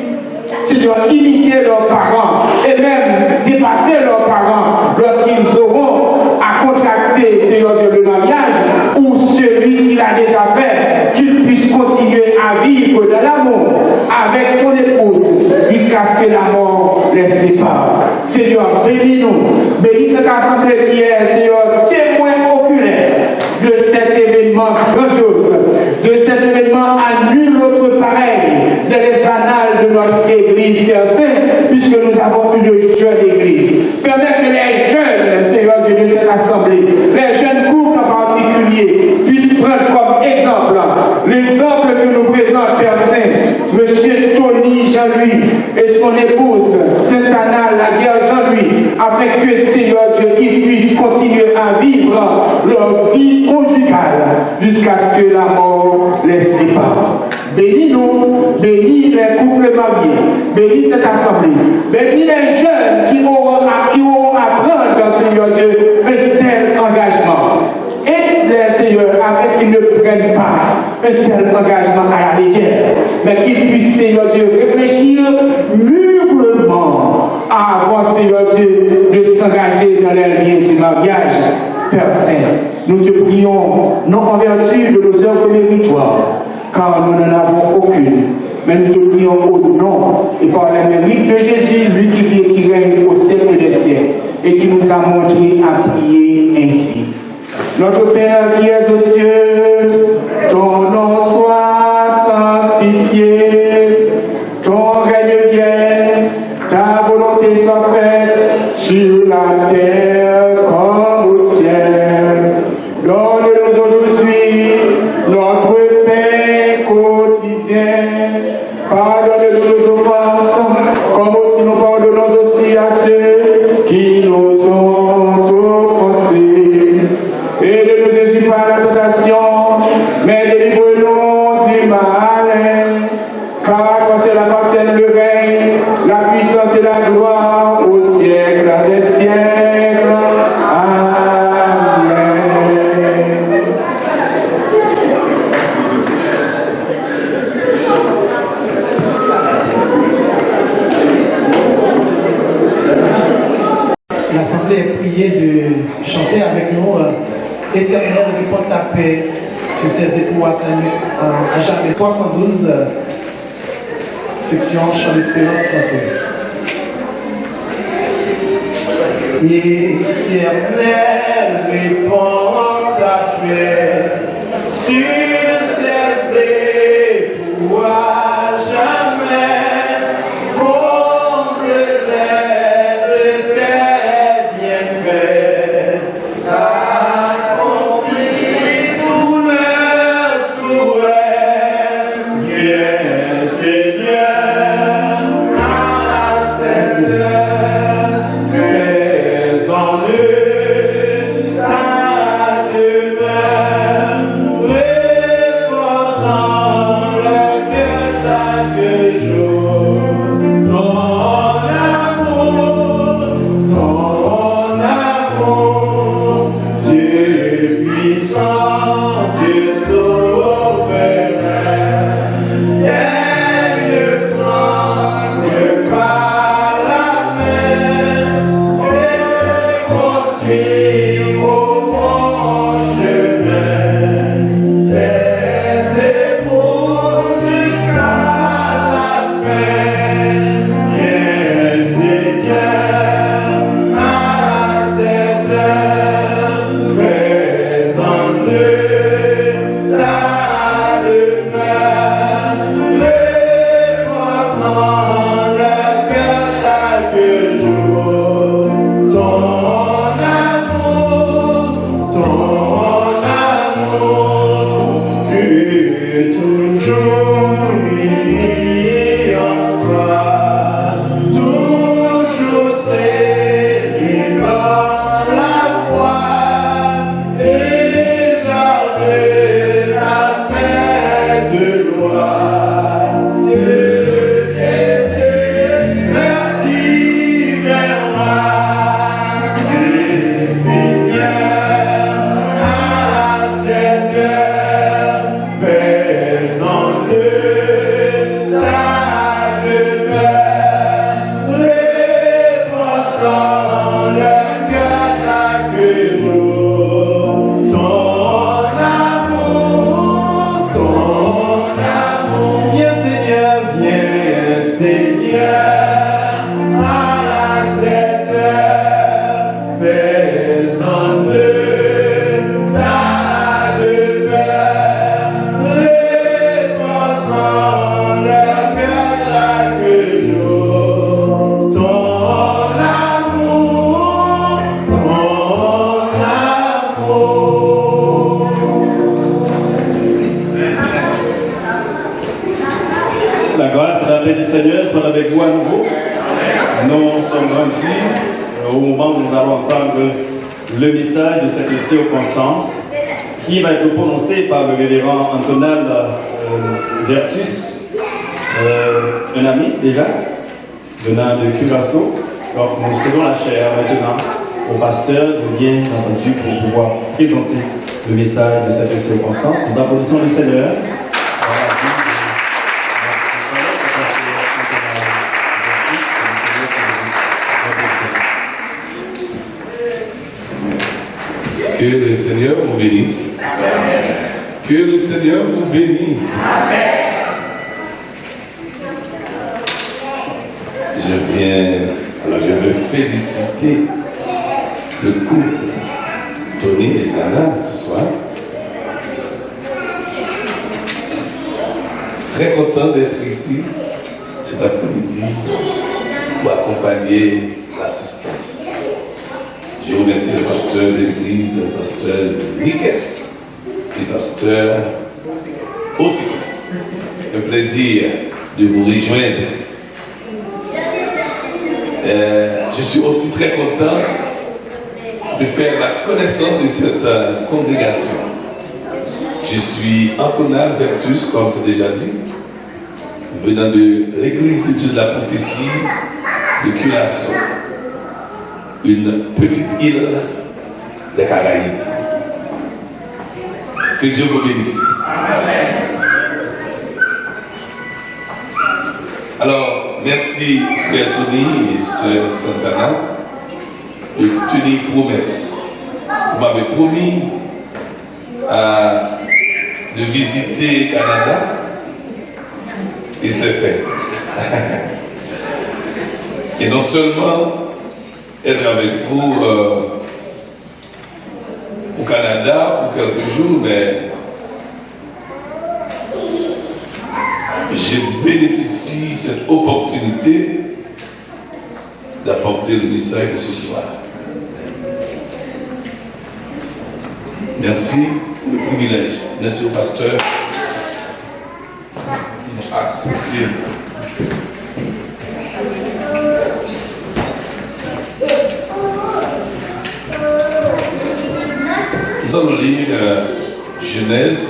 Seigneur, imiter leurs parents et même dépasser leurs parents lorsqu'ils auront à contracter, Seigneur Dieu, le mariage ou celui qu'il a déjà fait, qu'il puisse continuer à vivre dans l'amour avec son épouse jusqu'à ce que la mort les sépare. Seigneur, bénis-nous, bénis cette assemblée qui est, Seigneur, témoin oculaire de cet événement grandiose, de cet événement à nul autre pareil dans les annales de notre Église, Père Saint, puisque nous avons une jeune Église. Permets que les jeunes, Seigneur Dieu, de cette assemblée, les jeunes couples en particulier, puissent prendre comme exemple l'exemple que nous présente, Père Saint, Monsieur Tony Jean-Louis et son épouse, Sainte Anna Laguerre Jean-Louis, afin que, Seigneur Dieu, ils puissent continuer à vivre leur vie conjugale jusqu'à ce que la mort les sépare. Bénis-nous, bénis les couples mariés, bénis cette assemblée, bénis les jeunes qui auront à prendre, Seigneur Dieu, un tel engagement. Et les seigneurs, afin qu'ils ne prennent pas un tel engagement à la légère, mais qu'ils puissent, Seigneur Dieu, réfléchir mûrement avant, Seigneur Dieu, de s'engager dans les liens du mariage. Père Saint, nous te prions, non en vertu de nos œuvres méritoires, car nous n'en avons aucune, mais nous te prions au nom et par la mérite de Jésus, lui qui vit et qui règne au siècle des siècles, et qui nous a montré à prier ainsi. Notre Père qui es aux cieux, ton nom soit sanctifié, ton règne vienne, ta volonté soit faite sur la terre comme au ciel. Donne-nous aujourd'hui notre pain quotidien. Pardonne-nous nos offenses, comme aussi nous pardonnons aussi à ceux qui nous ont offensés. Et ne nous induis pas à la tentation, mais délivre-nous du mal. Car toi seul appartient le règne, la puissance et la gloire au siècle des siècles. Amen. L'Assemblée est priée de chanter avec nous Éternel, répand ta paix sur ses époux à Jacques 312, section Chant d'Espérance français. Éternel, répand ta paix sur ses époux à jamais. Ton dans le cœur chaque jour. Ton amour, viens Seigneur, à cette heure, faisant de ta demeure, repensant le cœur chaque jour. Ton amour. La grâce et la paix du Seigneur soient avec vous à nouveau. Nous sommes rendus au moment où nous allons entendre le message de cette circonstance qui va être prononcé par le révérend Antonal Vertus, un ami déjà, venant de Curaçao. Donc nous cédons la chair maintenant au pasteur de bien entendu pour pouvoir présenter le message de cette circonstance. Nous applaudissons le Seigneur. Que le Seigneur vous bénisse. Amen. Que le Seigneur vous bénisse. Amen. Je veux féliciter le couple Tony et Dana ce soir. Très content d'être ici cet après-midi pour accompagner l'assistance. Je remercie le pasteur de l'église, le pasteur Nikes et le pasteur aussi. Un plaisir de vous rejoindre. Je suis aussi très content de faire la connaissance de cette congrégation. Je suis Antonal Vertus, comme c'est déjà dit, venant de l'église de Dieu de la prophétie de Curaçao, une petite île des Caraïbes. Que Dieu vous bénisse. Amen. Alors, merci Frère Tony et Sœur Santana de tenir promesse. Vous m'avez promis de visiter Canada et c'est fait. Et non seulement être avec vous au Canada pour quelques jours, mais je bénéficie de cette opportunité d'apporter le message de ce soir. Merci pour le privilège. Merci au pasteur. Nous allons lire Genèse,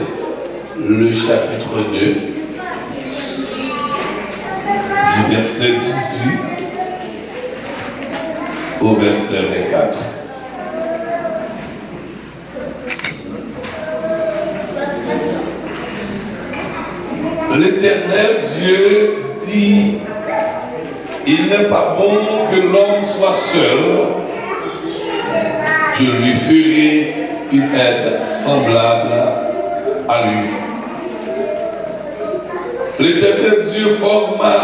le chapitre 2, du verset 18 au verset 24. L'Éternel Dieu dit, il n'est pas bon que l'homme soit seul, je lui ferai une aide semblable à lui. L'Éternel Dieu forma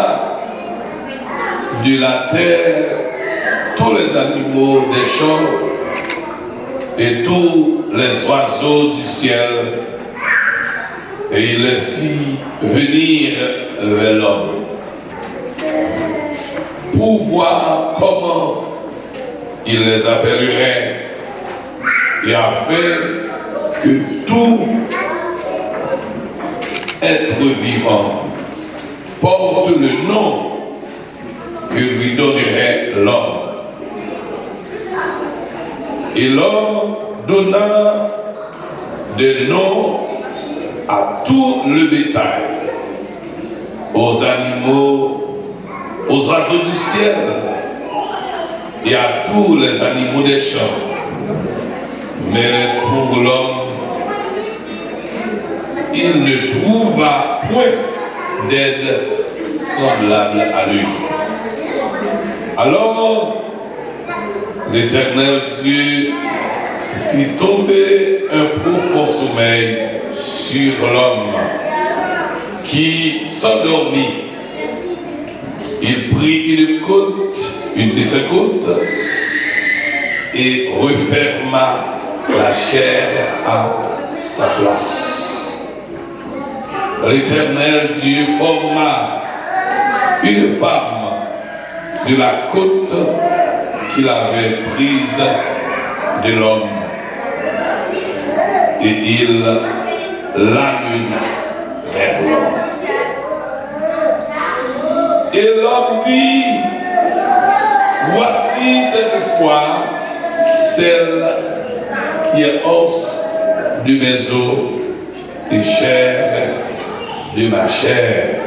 de la terre tous les animaux des champs et tous les oiseaux du ciel, et il les fit venir vers l'homme pour voir comment il les appellerait, et afin que tout être vivant porte le nom que lui donnerait l'homme. Et l'homme donna des noms à tout le bétail, aux animaux, aux oiseaux du ciel et à tous les animaux des champs. Mais pour l'homme, il ne trouva point d'aide semblable à lui. Alors l'Éternel Dieu fit tomber un profond sommeil sur l'homme qui s'endormit. Il prit une de ses côtes, et referma la chair à sa place. L'Éternel Dieu forma une femme de la côte qu'il avait prise de l'homme, et il l'amena vers l'homme. Et l'homme dit, voici cette fois celle qui est os de mes os et chair de ma chair.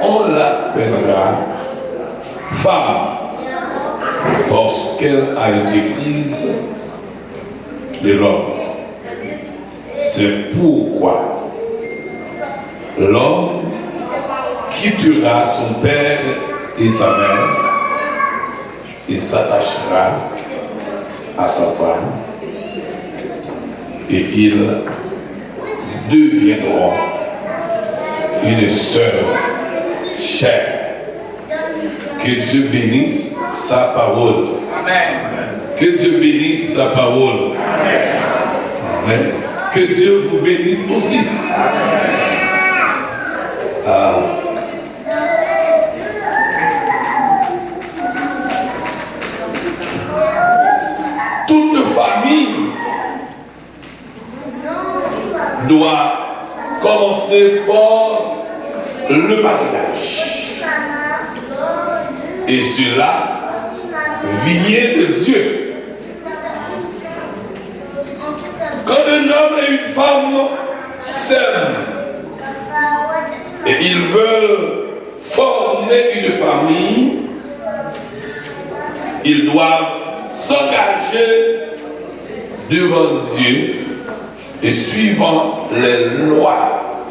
On l'appellera femme parce qu'elle a été prise de l'homme. C'est pourquoi l'homme quittera son père et sa mère et s'attachera à sa femme, et ils deviendront une seule chair. Que Dieu bénisse sa parole. Amen. Que Dieu bénisse sa parole. Amen. Que Dieu vous bénisse aussi. Toute famille doit commencer par le mariage. Et cela vient de Dieu. Quand un homme et une femme s'aiment et ils veulent former une famille, ils doivent s'engager devant Dieu et suivant les lois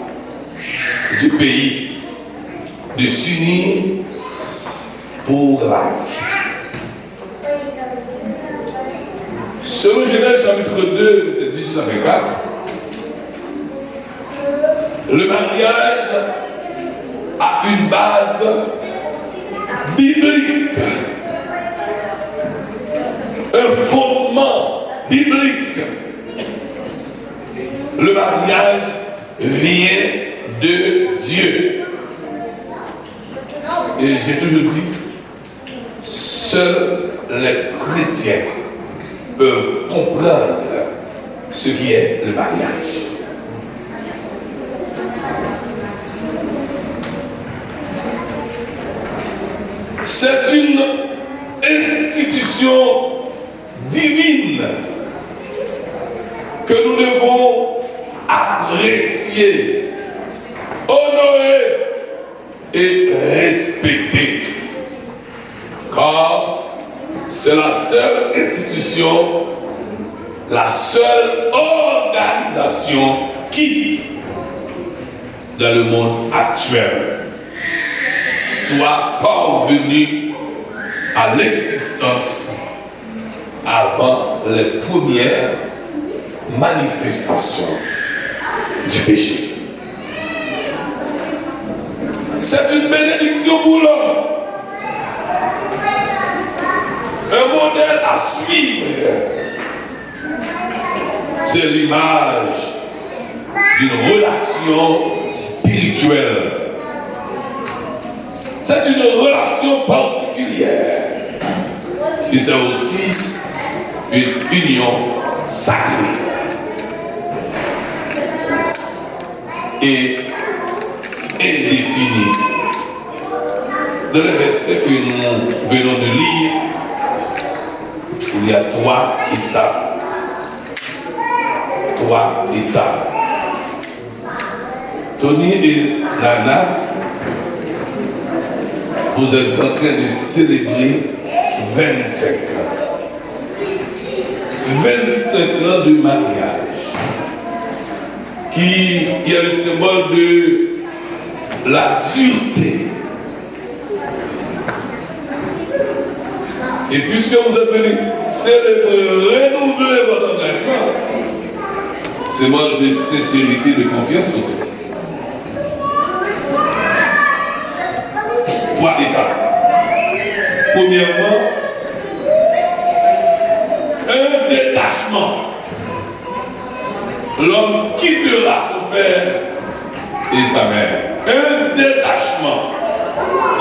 du pays de s'unir pour la vie. Selon Genèse chapitre 2, verset 18 à 24, le mariage a une base biblique, un fondement biblique. Le mariage vient de Dieu. Et j'ai toujours dit, seuls les chrétiens peuvent comprendre ce qui est le mariage. C'est une institution divine que nous devons apprécier, honorer et respecter. Car c'est la seule institution, la seule organisation qui, dans le monde actuel, soit parvenue à l'existence avant les premières manifestations du péché. C'est une bénédiction pour l'homme, un modèle à suivre. C'est l'image d'une relation spirituelle. C'est une relation particulière. Et c'est aussi une union sacrée. Et indéfinie. Dans le verset que nous venons de lire, il y a 3 étapes. 3 étapes. Tony et Nana, vous êtes en train de célébrer 25 ans. 25 ans de mariage, qui est le symbole de la dureté. Et puisque vous êtes venus célébrer, renouveler votre engagement, c'est mode de sincérité, de confiance aussi. 3 étapes. Premièrement, un détachement. L'homme quittera son père et sa mère. Un détachement.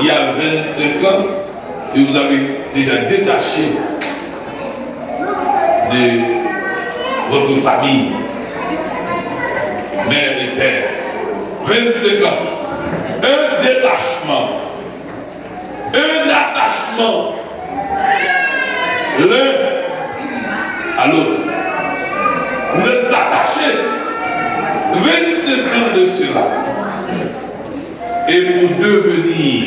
Il y a 25 ans, et vous avez déjà détaché de votre famille, mère et père. 25 ans. Un détachement. Un attachement. L'un à l'autre. Vous êtes attachés. 25 ans de cela. Et pour devenir,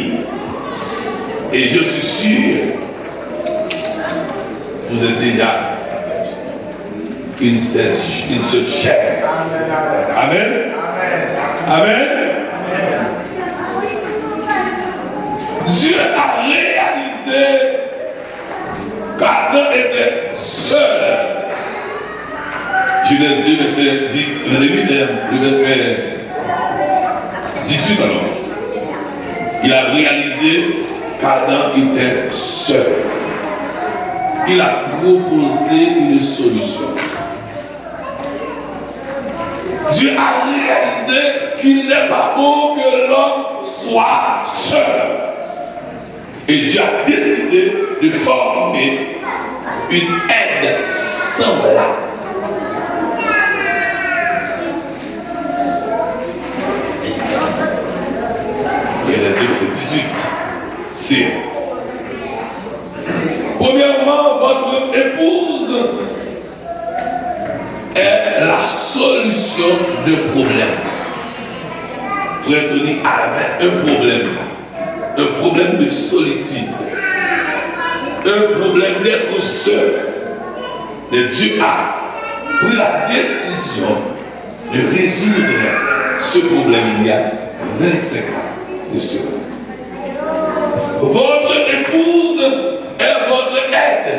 et je suis sûr, vous êtes déjà une seule chair. Amen. Amen. Dieu a réalisé qu'Adam était seul. Genèse 2, verset 18 alors. Il a réalisé qu'Adam était seul. Il a proposé une solution. Dieu a réalisé qu'il n'est pas beau que l'homme soit seul. Et Dieu a décidé de former une aide semblable. Verset 18. C'est premièrement, votre épouse est la solution de problème. Frère Tony avait un problème de solitude, un problème d'être seul. Et Dieu a pris la décision de résoudre ce problème il y a 25 ans. Votre épouse est votre aide.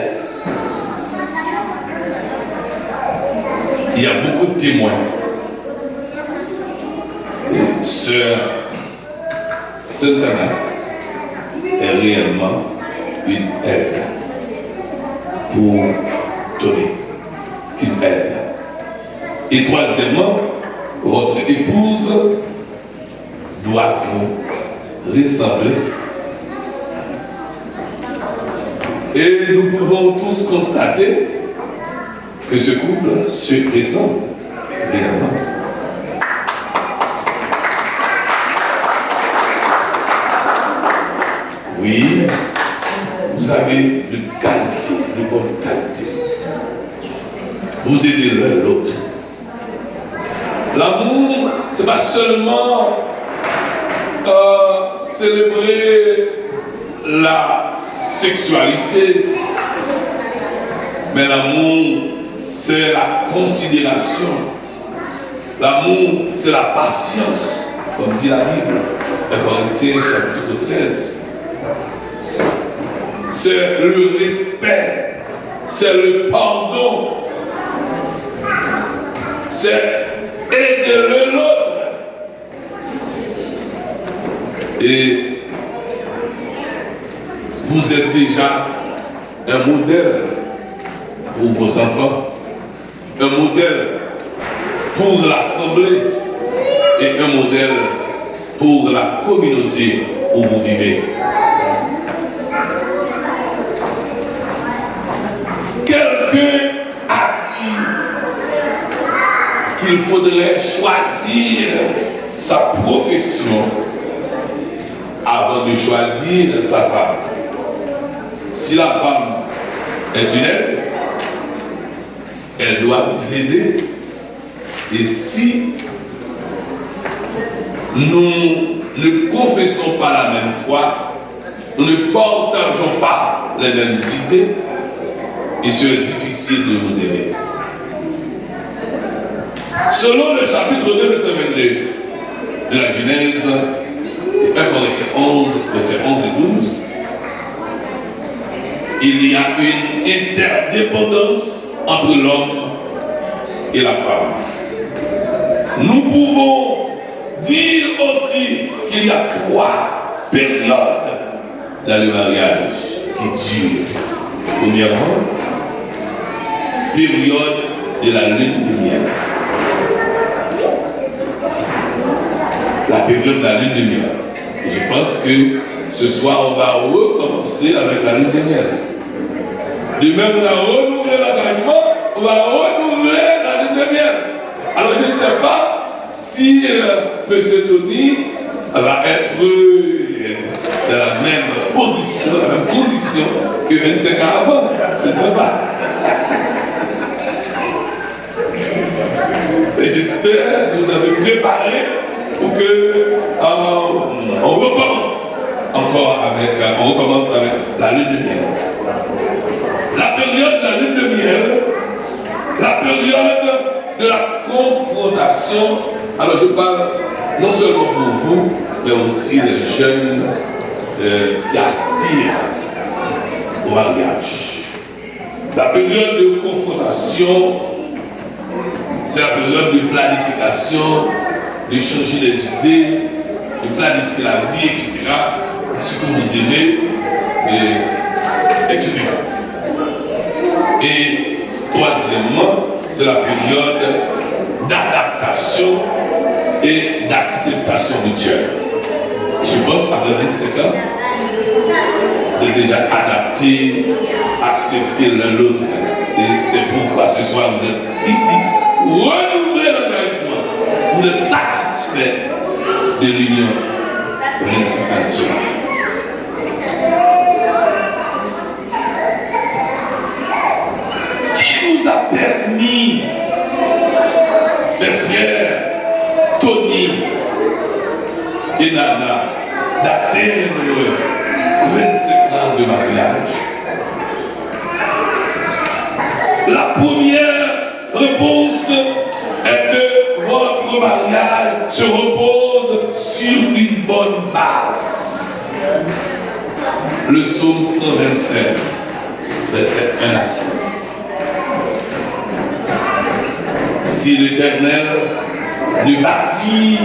Il y a beaucoup de témoins. Sœur Sainte-Anna est réellement une aide pour Tony. Une aide. Et troisièmement, votre épouse doit vous ressembler. Et nous pouvons tous constater que ce couple se ressemble réellement. Oui, vous avez de qualité, de bonne qualité. Vous aidez l'un l'autre. L'amour, ce n'est pas seulement célébrer la sexualité, mais l'amour, c'est la considération. L'amour, c'est la patience, comme dit la Bible, 1 Corinthiens chapitre 13. C'est le respect, c'est le pardon, c'est aider l'autre. Et vous êtes déjà un modèle pour vos enfants, un modèle pour l'Assemblée et un modèle pour la communauté où vous vivez. Quelqu'un a dit qu'il faudrait choisir sa profession avant de choisir sa femme. Si la femme est une aide, elle doit vous aider. Et si nous ne confessons pas la même foi, nous ne partageons pas les mêmes idées, il serait difficile de vous aider. Selon le chapitre 2, verset 22 de la Genèse, 1 Corinthiens 11, verset 11 et 12, il y a une interdépendance entre l'homme et la femme. Nous pouvons dire aussi qu'il y a 3 périodes dans le mariage qui durent. Premièrement, période de la lune de miel. La période de la lune de miel. Je pense que ce soir, on va recommencer avec la lune de miel. De même, on a renouvelé l'engagement, on va renouveler la lune de miel. Alors, je ne sais pas si M. Tony va être dans la même position, dans la même condition que 25 ans avant. Je ne sais pas. Et j'espère que vous avez préparé pour que on recommence avec la lune de miel. La période de la lune de miel, la période de la confrontation. Alors je parle non seulement pour vous, mais aussi les jeunes qui aspirent au mariage. La période de confrontation, c'est la période de planification, de changer les idées, de planifier la vie, etc. Ce que vous aimez, etc. Et troisièmement, c'est la période d'adaptation et d'acceptation mutuelle. Je pense qu'après 25 ans, vous êtes déjà adapté, accepté l'un l'autre. Et c'est pourquoi ce soir vous êtes ici. Renouvelez l'engagement. Vous êtes satisfait de l'union 25 ans de cela. Qui nous a permis, mes frères, Tony et Nana, d'atteindre 25 ans de mariage? La première réponse est que votre mariage se repose sur une bonne base. Le psaume 127, verset 1 à 5. Si l'Éternel ne bâtit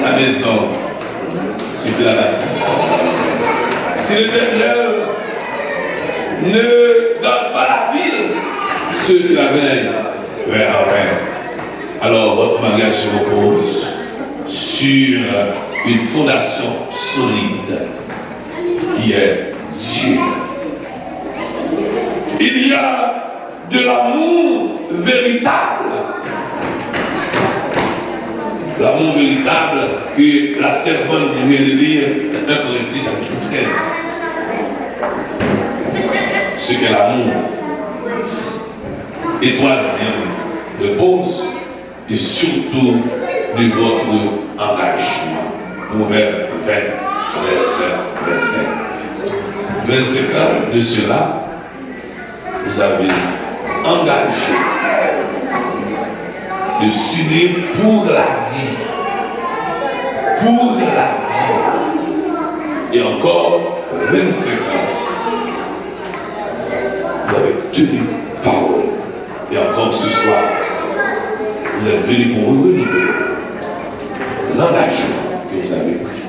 la maison, c'est de la bâtisse. Si l'Éternel ne donne pas la ville, ceux qui la veillent, alors votre mariage se repose sur une fondation solide qui est Dieu. Il y a de l'amour véritable. L'amour véritable que la servante vient de lire dans 1 Corinthiens chapitre 13. Ce qu'est l'amour. Et troisième réponse, et surtout de votre engagement. Proverbe 20, verset 25. 25 ans de cela, vous avez engagé de s'unir pour la vie. Pour la vie. Et encore 25 ans, vous avez tenu parole. Et encore ce soir, vous êtes venus pour renouveler l'engagement que vous avez pris.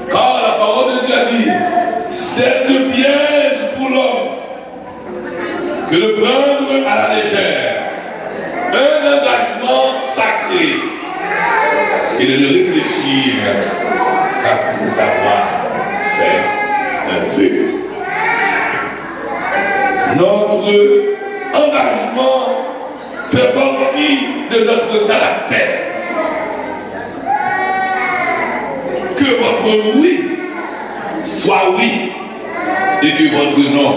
Car la parole de Dieu a dit, c'est un piège pour l'homme que de prendre à la légère un engagement sacré et de ne réfléchir qu'après avoir fait un vœu. Notre engagement fait partie de notre caractère. Que votre oui soit oui et que votre non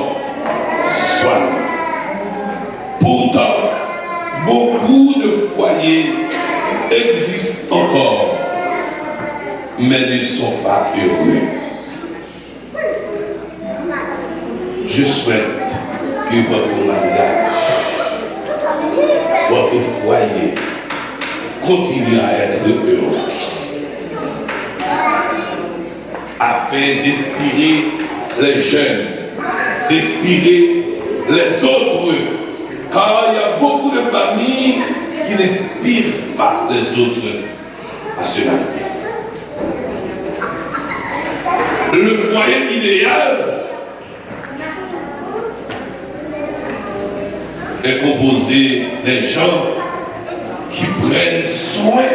soit non. Pourtant, beaucoup de foyers existent encore, mais ne sont pas heureux. Je souhaite que votre mariage, votre foyer continue à être heureux. afin d'inspirer les jeunes, d'inspirer les autres. Car il y a beaucoup de familles qui n'inspirent pas les autres à cela. Le foyer idéal est composé des gens qui prennent soin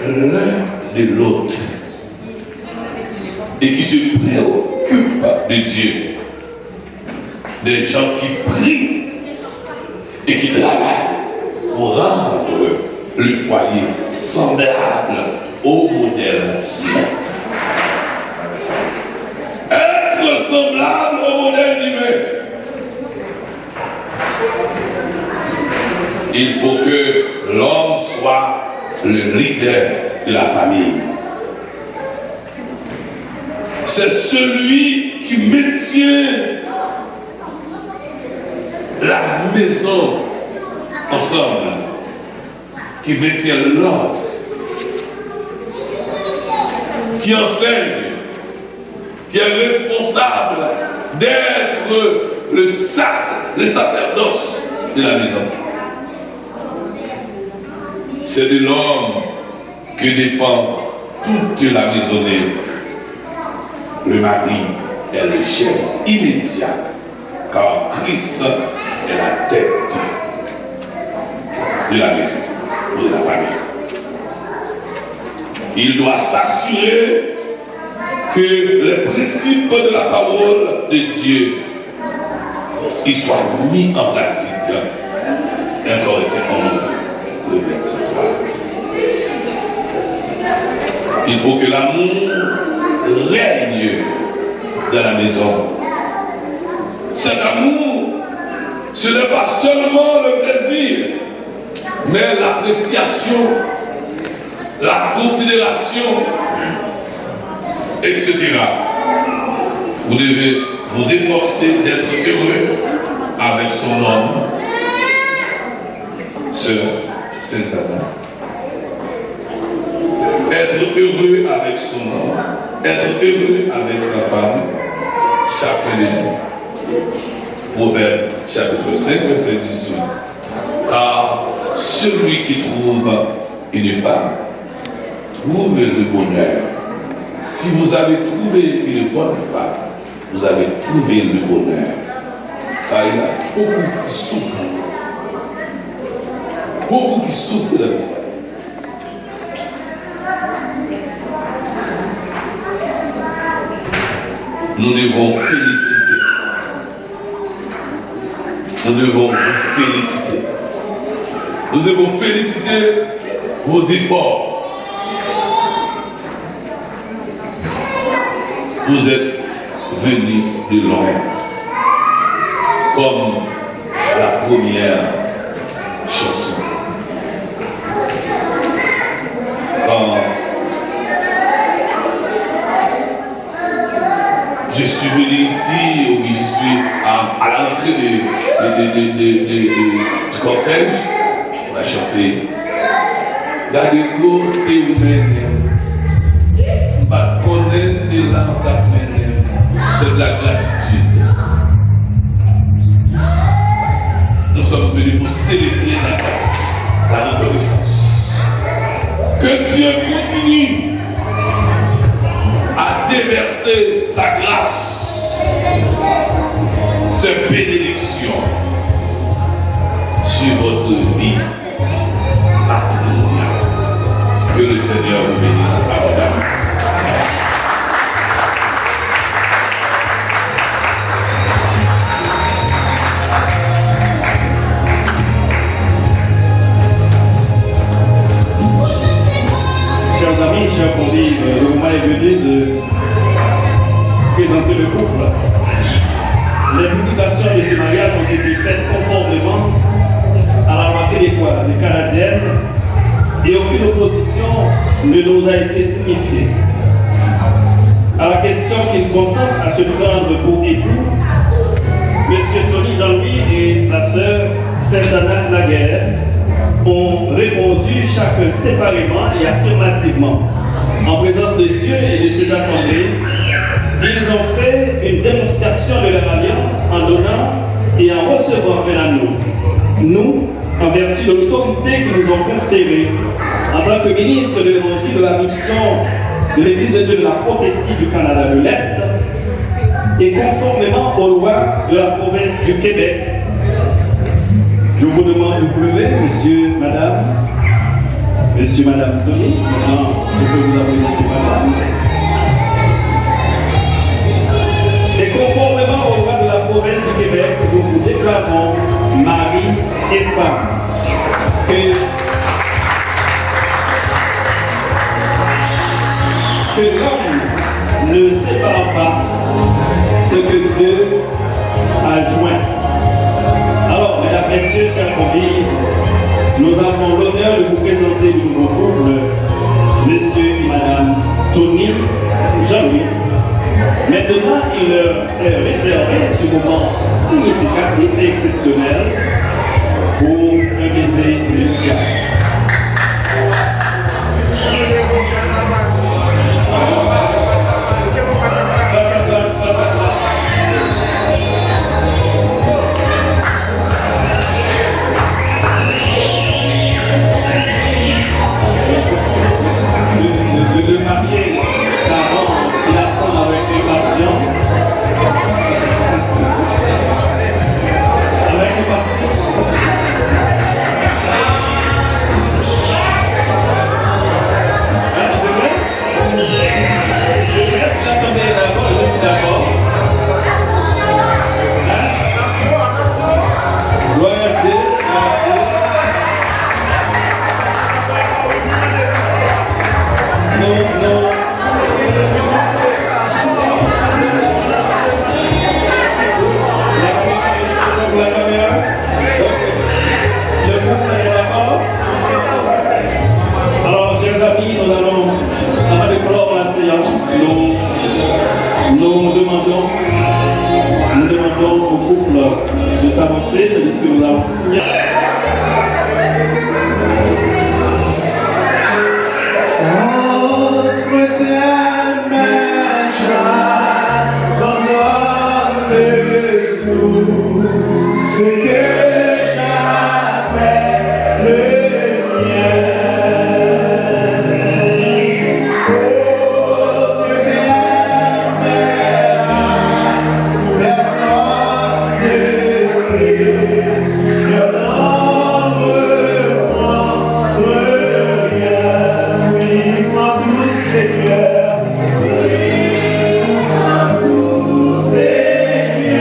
l'un de l'autre et qui se préoccupent de Dieu. Des gens qui prient et qui travaillent pour rendre le foyer semblable au modèle divin. Être semblable au modèle divin. Il faut que l'homme soit le leader de la famille. C'est celui qui maintient la maison ensemble, qui maintient l'ordre, qui enseigne, qui est responsable d'être le sacerdoce de la maison. C'est de l'homme que dépend toute la maisonnée. Le mari est le chef immédiat, car Christ est la tête de la maison ou de la famille. Il doit s'assurer que les principes de la parole de Dieu ils soient mis en pratique. 1 Corinthiens 11, le verset 3. Il faut que l'amour règne dans la maison. Cet amour, ce n'est pas seulement le plaisir, mais l'appréciation, la considération, etc. Vous devez vous efforcer d'être heureux avec son homme, sœur Sainte-Anna. Être heureux avec son homme, être heureux avec sa femme, chacun de nous. Proverbe chapitre 5, verset 18. Car celui qui trouve une femme trouve le bonheur. Si vous avez trouvé une bonne femme, vous avez trouvé le bonheur. Car il y a beaucoup qui souffrent. Beaucoup qui souffrent de la femme. Nous devons féliciter. Nous devons vous féliciter. Nous devons féliciter vos efforts. Vous êtes venus de loin, comme la première chanson. Quand je suis venu ici, ou je suis à l'entrée du cortège, on a chanté dans les côtés humains. C'est de la gratitude. Nous sommes venus pour célébrer la gratitude, la reconnaissance. Que Dieu continue à déverser sa grâce, ses bénédictions sur votre vie matrimoniale. Que le Seigneur vous bénisse abondamment. Chers amis, chers convives, le moment est venu de présenter le couple. Les publications de ce mariage ont été faites conformément à la loi québécoise et canadienne et aucune opposition ne nous a été signifiée. À la question qu'il consente à se prendre pour époux, M. Tony Jean-Louis et la sœur Sainte-Anna Laguerre ont répondu chacun séparément et affirmativement, en présence de Dieu et de cette assemblée, Ils ont fait une démonstration de leur alliance en donnant et en recevant vers nous, en vertu de l'autorité qu'ils nous ont conférée, en tant que ministre de l'Évangile de la mission de l'Église de Dieu de la prophétie du Canada de l'Est, et conformément aux lois de la province du Québec. Je vous demande de vous lever, monsieur, madame Tony. Je peux vous appeler monsieur, madame. Et conformément aux lois de la province du Québec, nous vous déclarons mari et femme. Que l'homme ne sépare pas ce que Dieu a joint. Alors, mesdames, messieurs, chers convives, nous avons l'honneur de vous présenter le nouveau couple, monsieur et madame Tony Jean-Louis. Maintenant, il leur est réservé ce moment significatif et exceptionnel pour un baiser nuptial. Le marié s'avance et attend avec impatience. Avec impatience. C'est vrai? Est-ce que la tombée est d'accord? Je suis d'accord. Gloire à Dieu. La caméra. Le couple est d'accord. Alors, chers amis, nous allons, avant de clore la séance, nous demandons au couple de s'avancer, puisque nous allons signer. Ce que j'appelle le mien. Oh, que personne ne sait. Je n'en reprendre rien. Oui, moi tout Seigneur. Oui, moi tout Seigneur.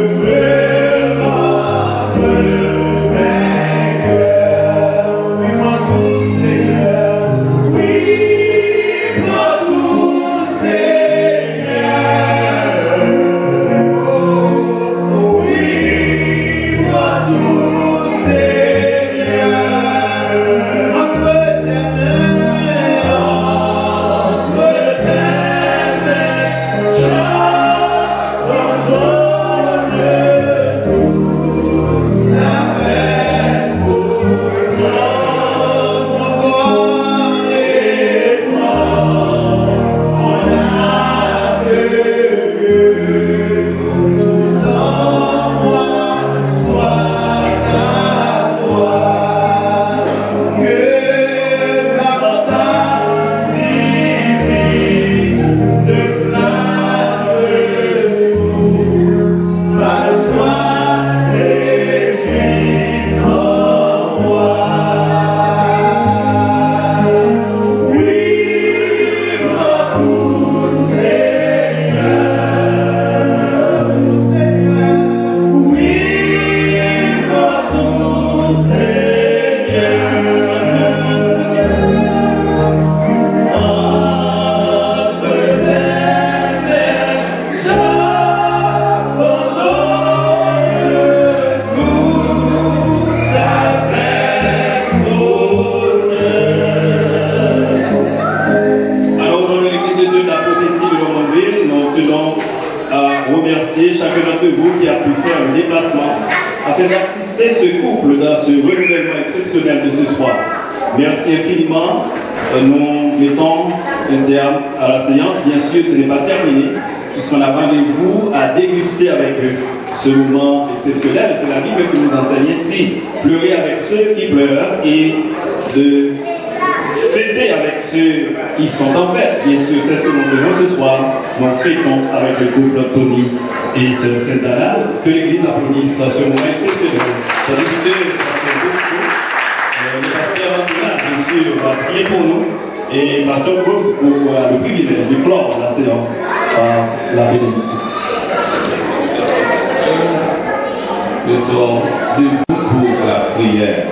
Yeah. ce couple dans ce renouvellement exceptionnel de ce soir. Merci infiniment. Nous mettons un terme à la séance. Bien sûr, ce n'est pas terminé, puisqu'on a rendez-vous à déguster avec eux ce moment exceptionnel. C'est la Bible qui nous enseigne ici. Pleurer avec ceux qui pleurent et de fêter avec ceux qui sont en fête. Bien sûr, c'est ce que nous faisons ce soir. Nous fêtons avec le couple Tony et Sœur Sainte-Anna. Que l'Église applaudisse ce moment exceptionnel. Tandis que le pasteur Antoine, bien sûr, va prier pour nous. Et pasteur Bruce pour le privilège de clore la séance par la bénédiction. Mettons debout pour la prière.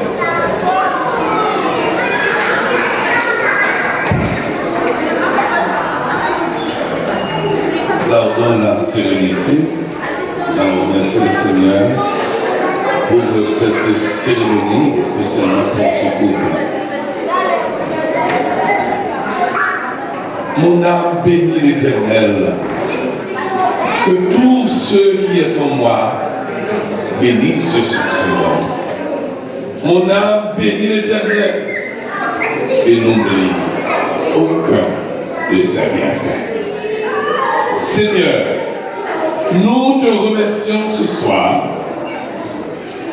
Gardons la sérénité. Nous allons remercier le Seigneur pour cette cérémonie, spécialement pour ce couple. Mon âme bénit l'Éternel. Que tout ce qui est en moi bénisse son Seigneur. Mon âme bénit l'Éternel et n'oublie aucun de ses bienfaits. Seigneur, nous te remercions ce soir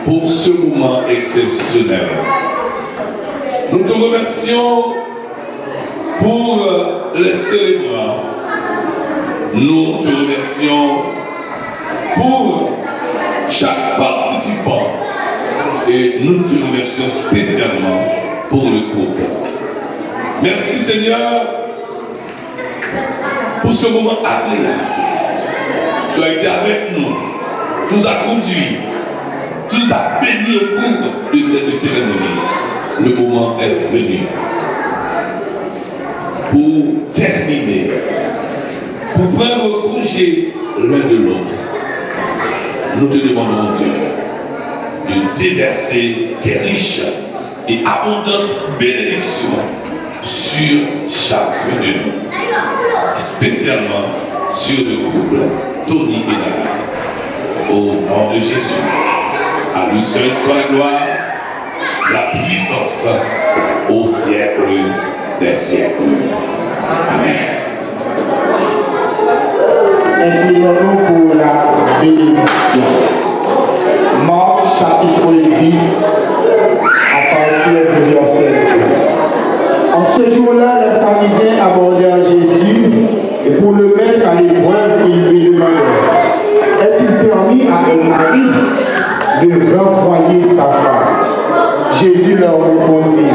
pour ce moment exceptionnel. Nous te remercions pour les célébrants. Nous te remercions pour chaque participant et nous te remercions spécialement pour le couple. Merci Seigneur pour ce moment agréable. Tu as été avec nous, tu nous as conduits, tu nous as bénis au cours de cette cérémonie. Le moment est venu pour terminer, pour prendre congé l'un de l'autre. Nous te demandons, Dieu, de déverser tes riches et abondantes bénédictions sur chacun de nous, spécialement sur le couple Tony et Nana. Au nom de Jésus, à lui seul soit la gloire, la puissance au siècle des siècles. Amen. Inclinons-nous pour la bénédiction. Marc chapitre 10, à partir du verset 2. En ce jour-là, les pharisiens abordèrent Jésus et pour le mettre à l'épreuve, ils lui demandèrent: est-il permis à un mari de renvoyer sa femme? Jésus leur répondit: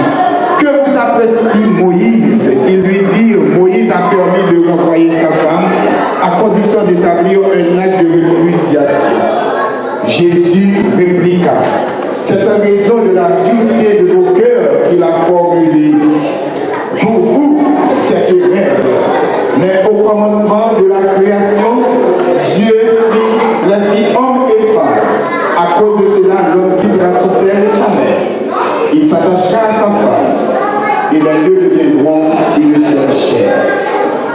que vous a prescrit Moïse? Ils lui dirent: Moïse a permis de renvoyer sa femme à condition d'établir un acte de répudiation. Jésus répliqua: c'est en raison de la dureté de vos cœurs qu'il a formulé. Pour vous, c'est erreur. Mais au commencement de la création, Dieu les fit hommes et femmes. À cause de cela, l'homme quittera son père et sa mère. Il s'attachera à sa femme, et les deux deviendront une seule chair.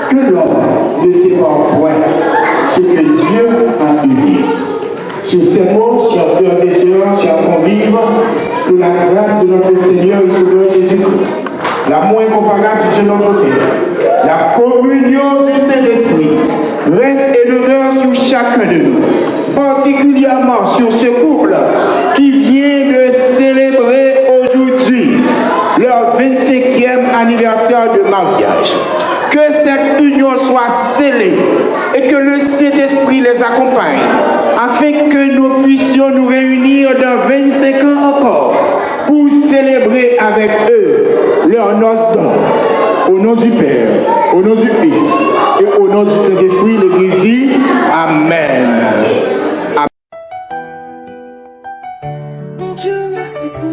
Que l'homme ne sépare point ce que Dieu a uni. Sur ces mots, chers frères et sœurs, chers convives, que la grâce de notre Seigneur et Sauveur Jésus-Christ, l'amour incomparable du Dieu notre Père, la communion du Saint-Esprit reste et demeure sur chacun de nous, particulièrement sur ce couple qui vient de célébrer aujourd'hui leur 25e anniversaire de mariage. Que cette union soit scellée et que le Saint-Esprit les accompagne, afin que nous puissions nous réunir dans 25 ans encore pour célébrer avec eux leur noces d'or. Au nom du Père, au nom du Fils et au nom du Saint-Esprit, l'Église dit Amen. Mon Dieu, merci pour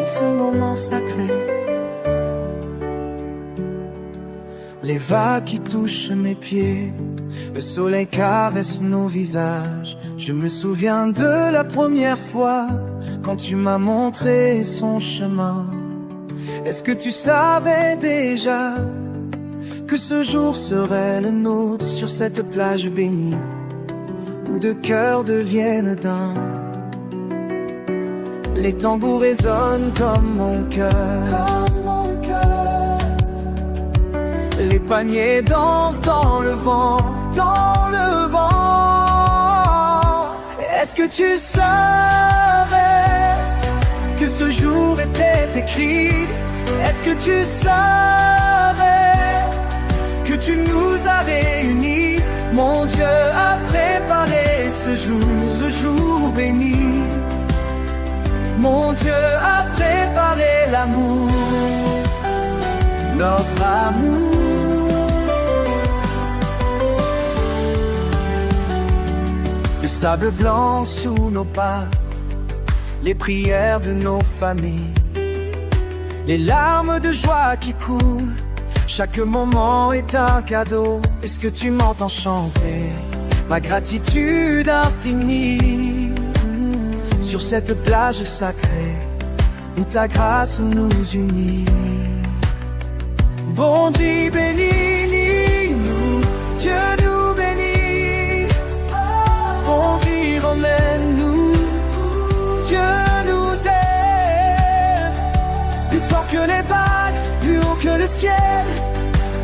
ce moment sacré. Les vagues qui touchent mes pieds, le soleil caresse nos visages. Je me souviens de la première fois quand tu m'as montré son chemin. Est-ce que tu savais déjà que ce jour serait le nôtre sur cette plage bénie où deux cœurs deviennent d'un? Les tambours résonnent comme mon cœur. Les paniers dansent dans le vent, dans le vent. Est-ce que tu savais que ce jour était écrit? Est-ce que tu savais que tu nous as réunis? Mon Dieu a préparé ce jour béni. Mon Dieu a préparé l'amour, notre amour. Le sable blanc sous nos pas, les prières de nos familles, les larmes de joie qui coulent. Chaque moment est un cadeau. Est-ce que tu m'entends chanter ma gratitude infinie sur cette plage sacrée où ta grâce nous unit? Bon Dieu bénis-nous, Dieu nous bénit. Bon Dieu emmène-nous, Dieu nous aime. Plus fort que les vagues, plus haut que le ciel,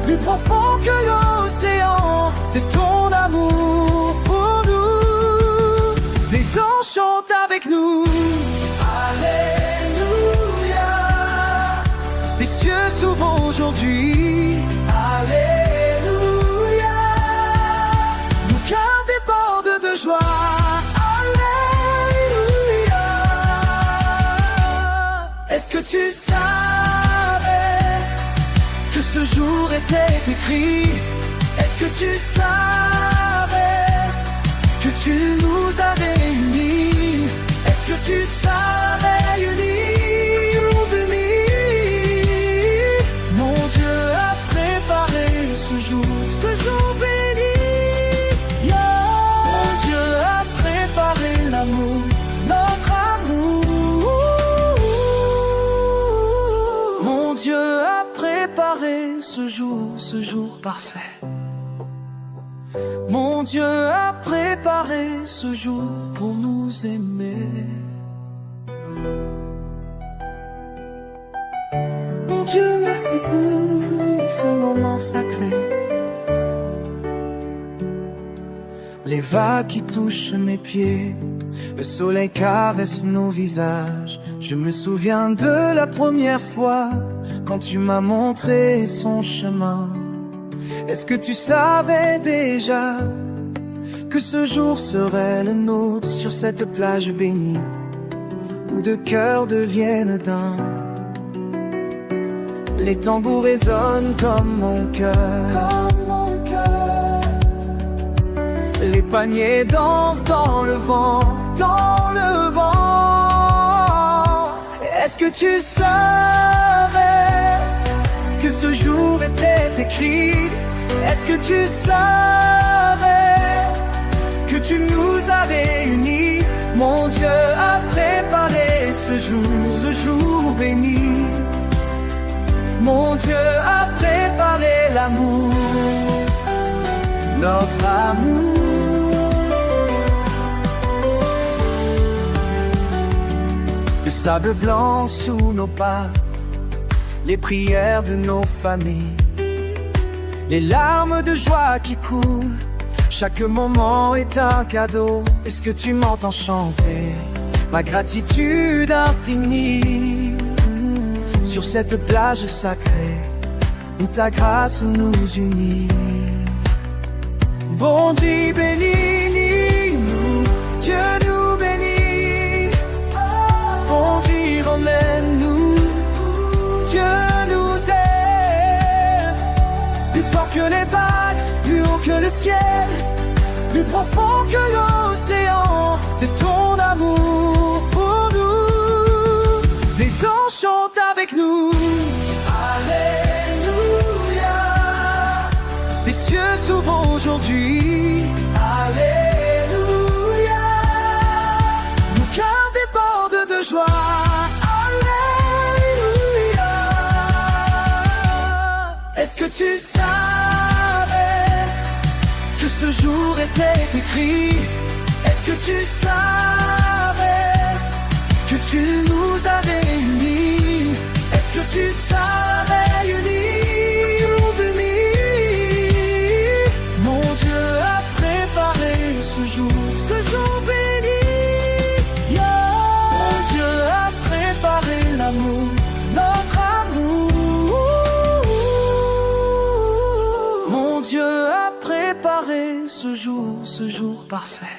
plus profond que l'océan, c'est ton amour pour nous. Les anges chantent avec nous, Alléluia. Les cieux s'ouvrent aujourd'hui, Alléluia. Nos cœurs débordent de joie, Alléluia. Est-ce que tu savais que ce jour était écrit? Est-ce que tu savais que tu nous as réunis? Est-ce que tu savais unis, jour béni? Mon Dieu a préparé ce jour béni. Mon Dieu a préparé l'amour, notre amour. Mon Dieu a préparé ce jour parfait. Mon Dieu a préparé ce jour pour nous aimer. Mon Dieu, merci pour ce moment sacré. Les vagues qui touchent mes pieds, le soleil caresse nos visages. Je me souviens de la première fois quand tu m'as montré son chemin. Est-ce que tu savais déjà que ce jour serait le nôtre sur cette plage bénie où deux cœurs deviennent d'un? Les tambours résonnent comme mon cœur. Les paniers dansent dans le vent, dans le vent. Est-ce que tu savais que ce jour était écrit? Est-ce que tu savais que tu nous as réunis? Mon Dieu a préparé ce jour béni. Mon Dieu a préparé l'amour, notre amour. Le sable blanc sous nos pas, les prières de nos familles, les larmes de joie qui coulent. Chaque moment est un cadeau. Est-ce que tu m'entends chanter ma gratitude infinie sur cette plage sacrée où ta grâce nous unit? Bon Dieu bénis-nous, Dieu nous bénit. Bon Dieu emmène-nous, Dieu nous aime. Plus fort que les vagues, plus haut que le ciel, plus profond que l'océan, c'est ton amour pour nous. Les anges chantent avec nous, Alléluia. Les cieux s'ouvrent aujourd'hui, Alléluia. Nos cœurs débordent de joie, Alléluia. Est-ce que tu savais que ce jour était écrit? Est-ce que tu savais que tu nous as réunis. Est-ce que tu savais unis, jour béni? Mon Dieu a préparé ce jour béni. Mon Dieu a préparé l'amour, notre amour. Mon Dieu a préparé ce jour parfait.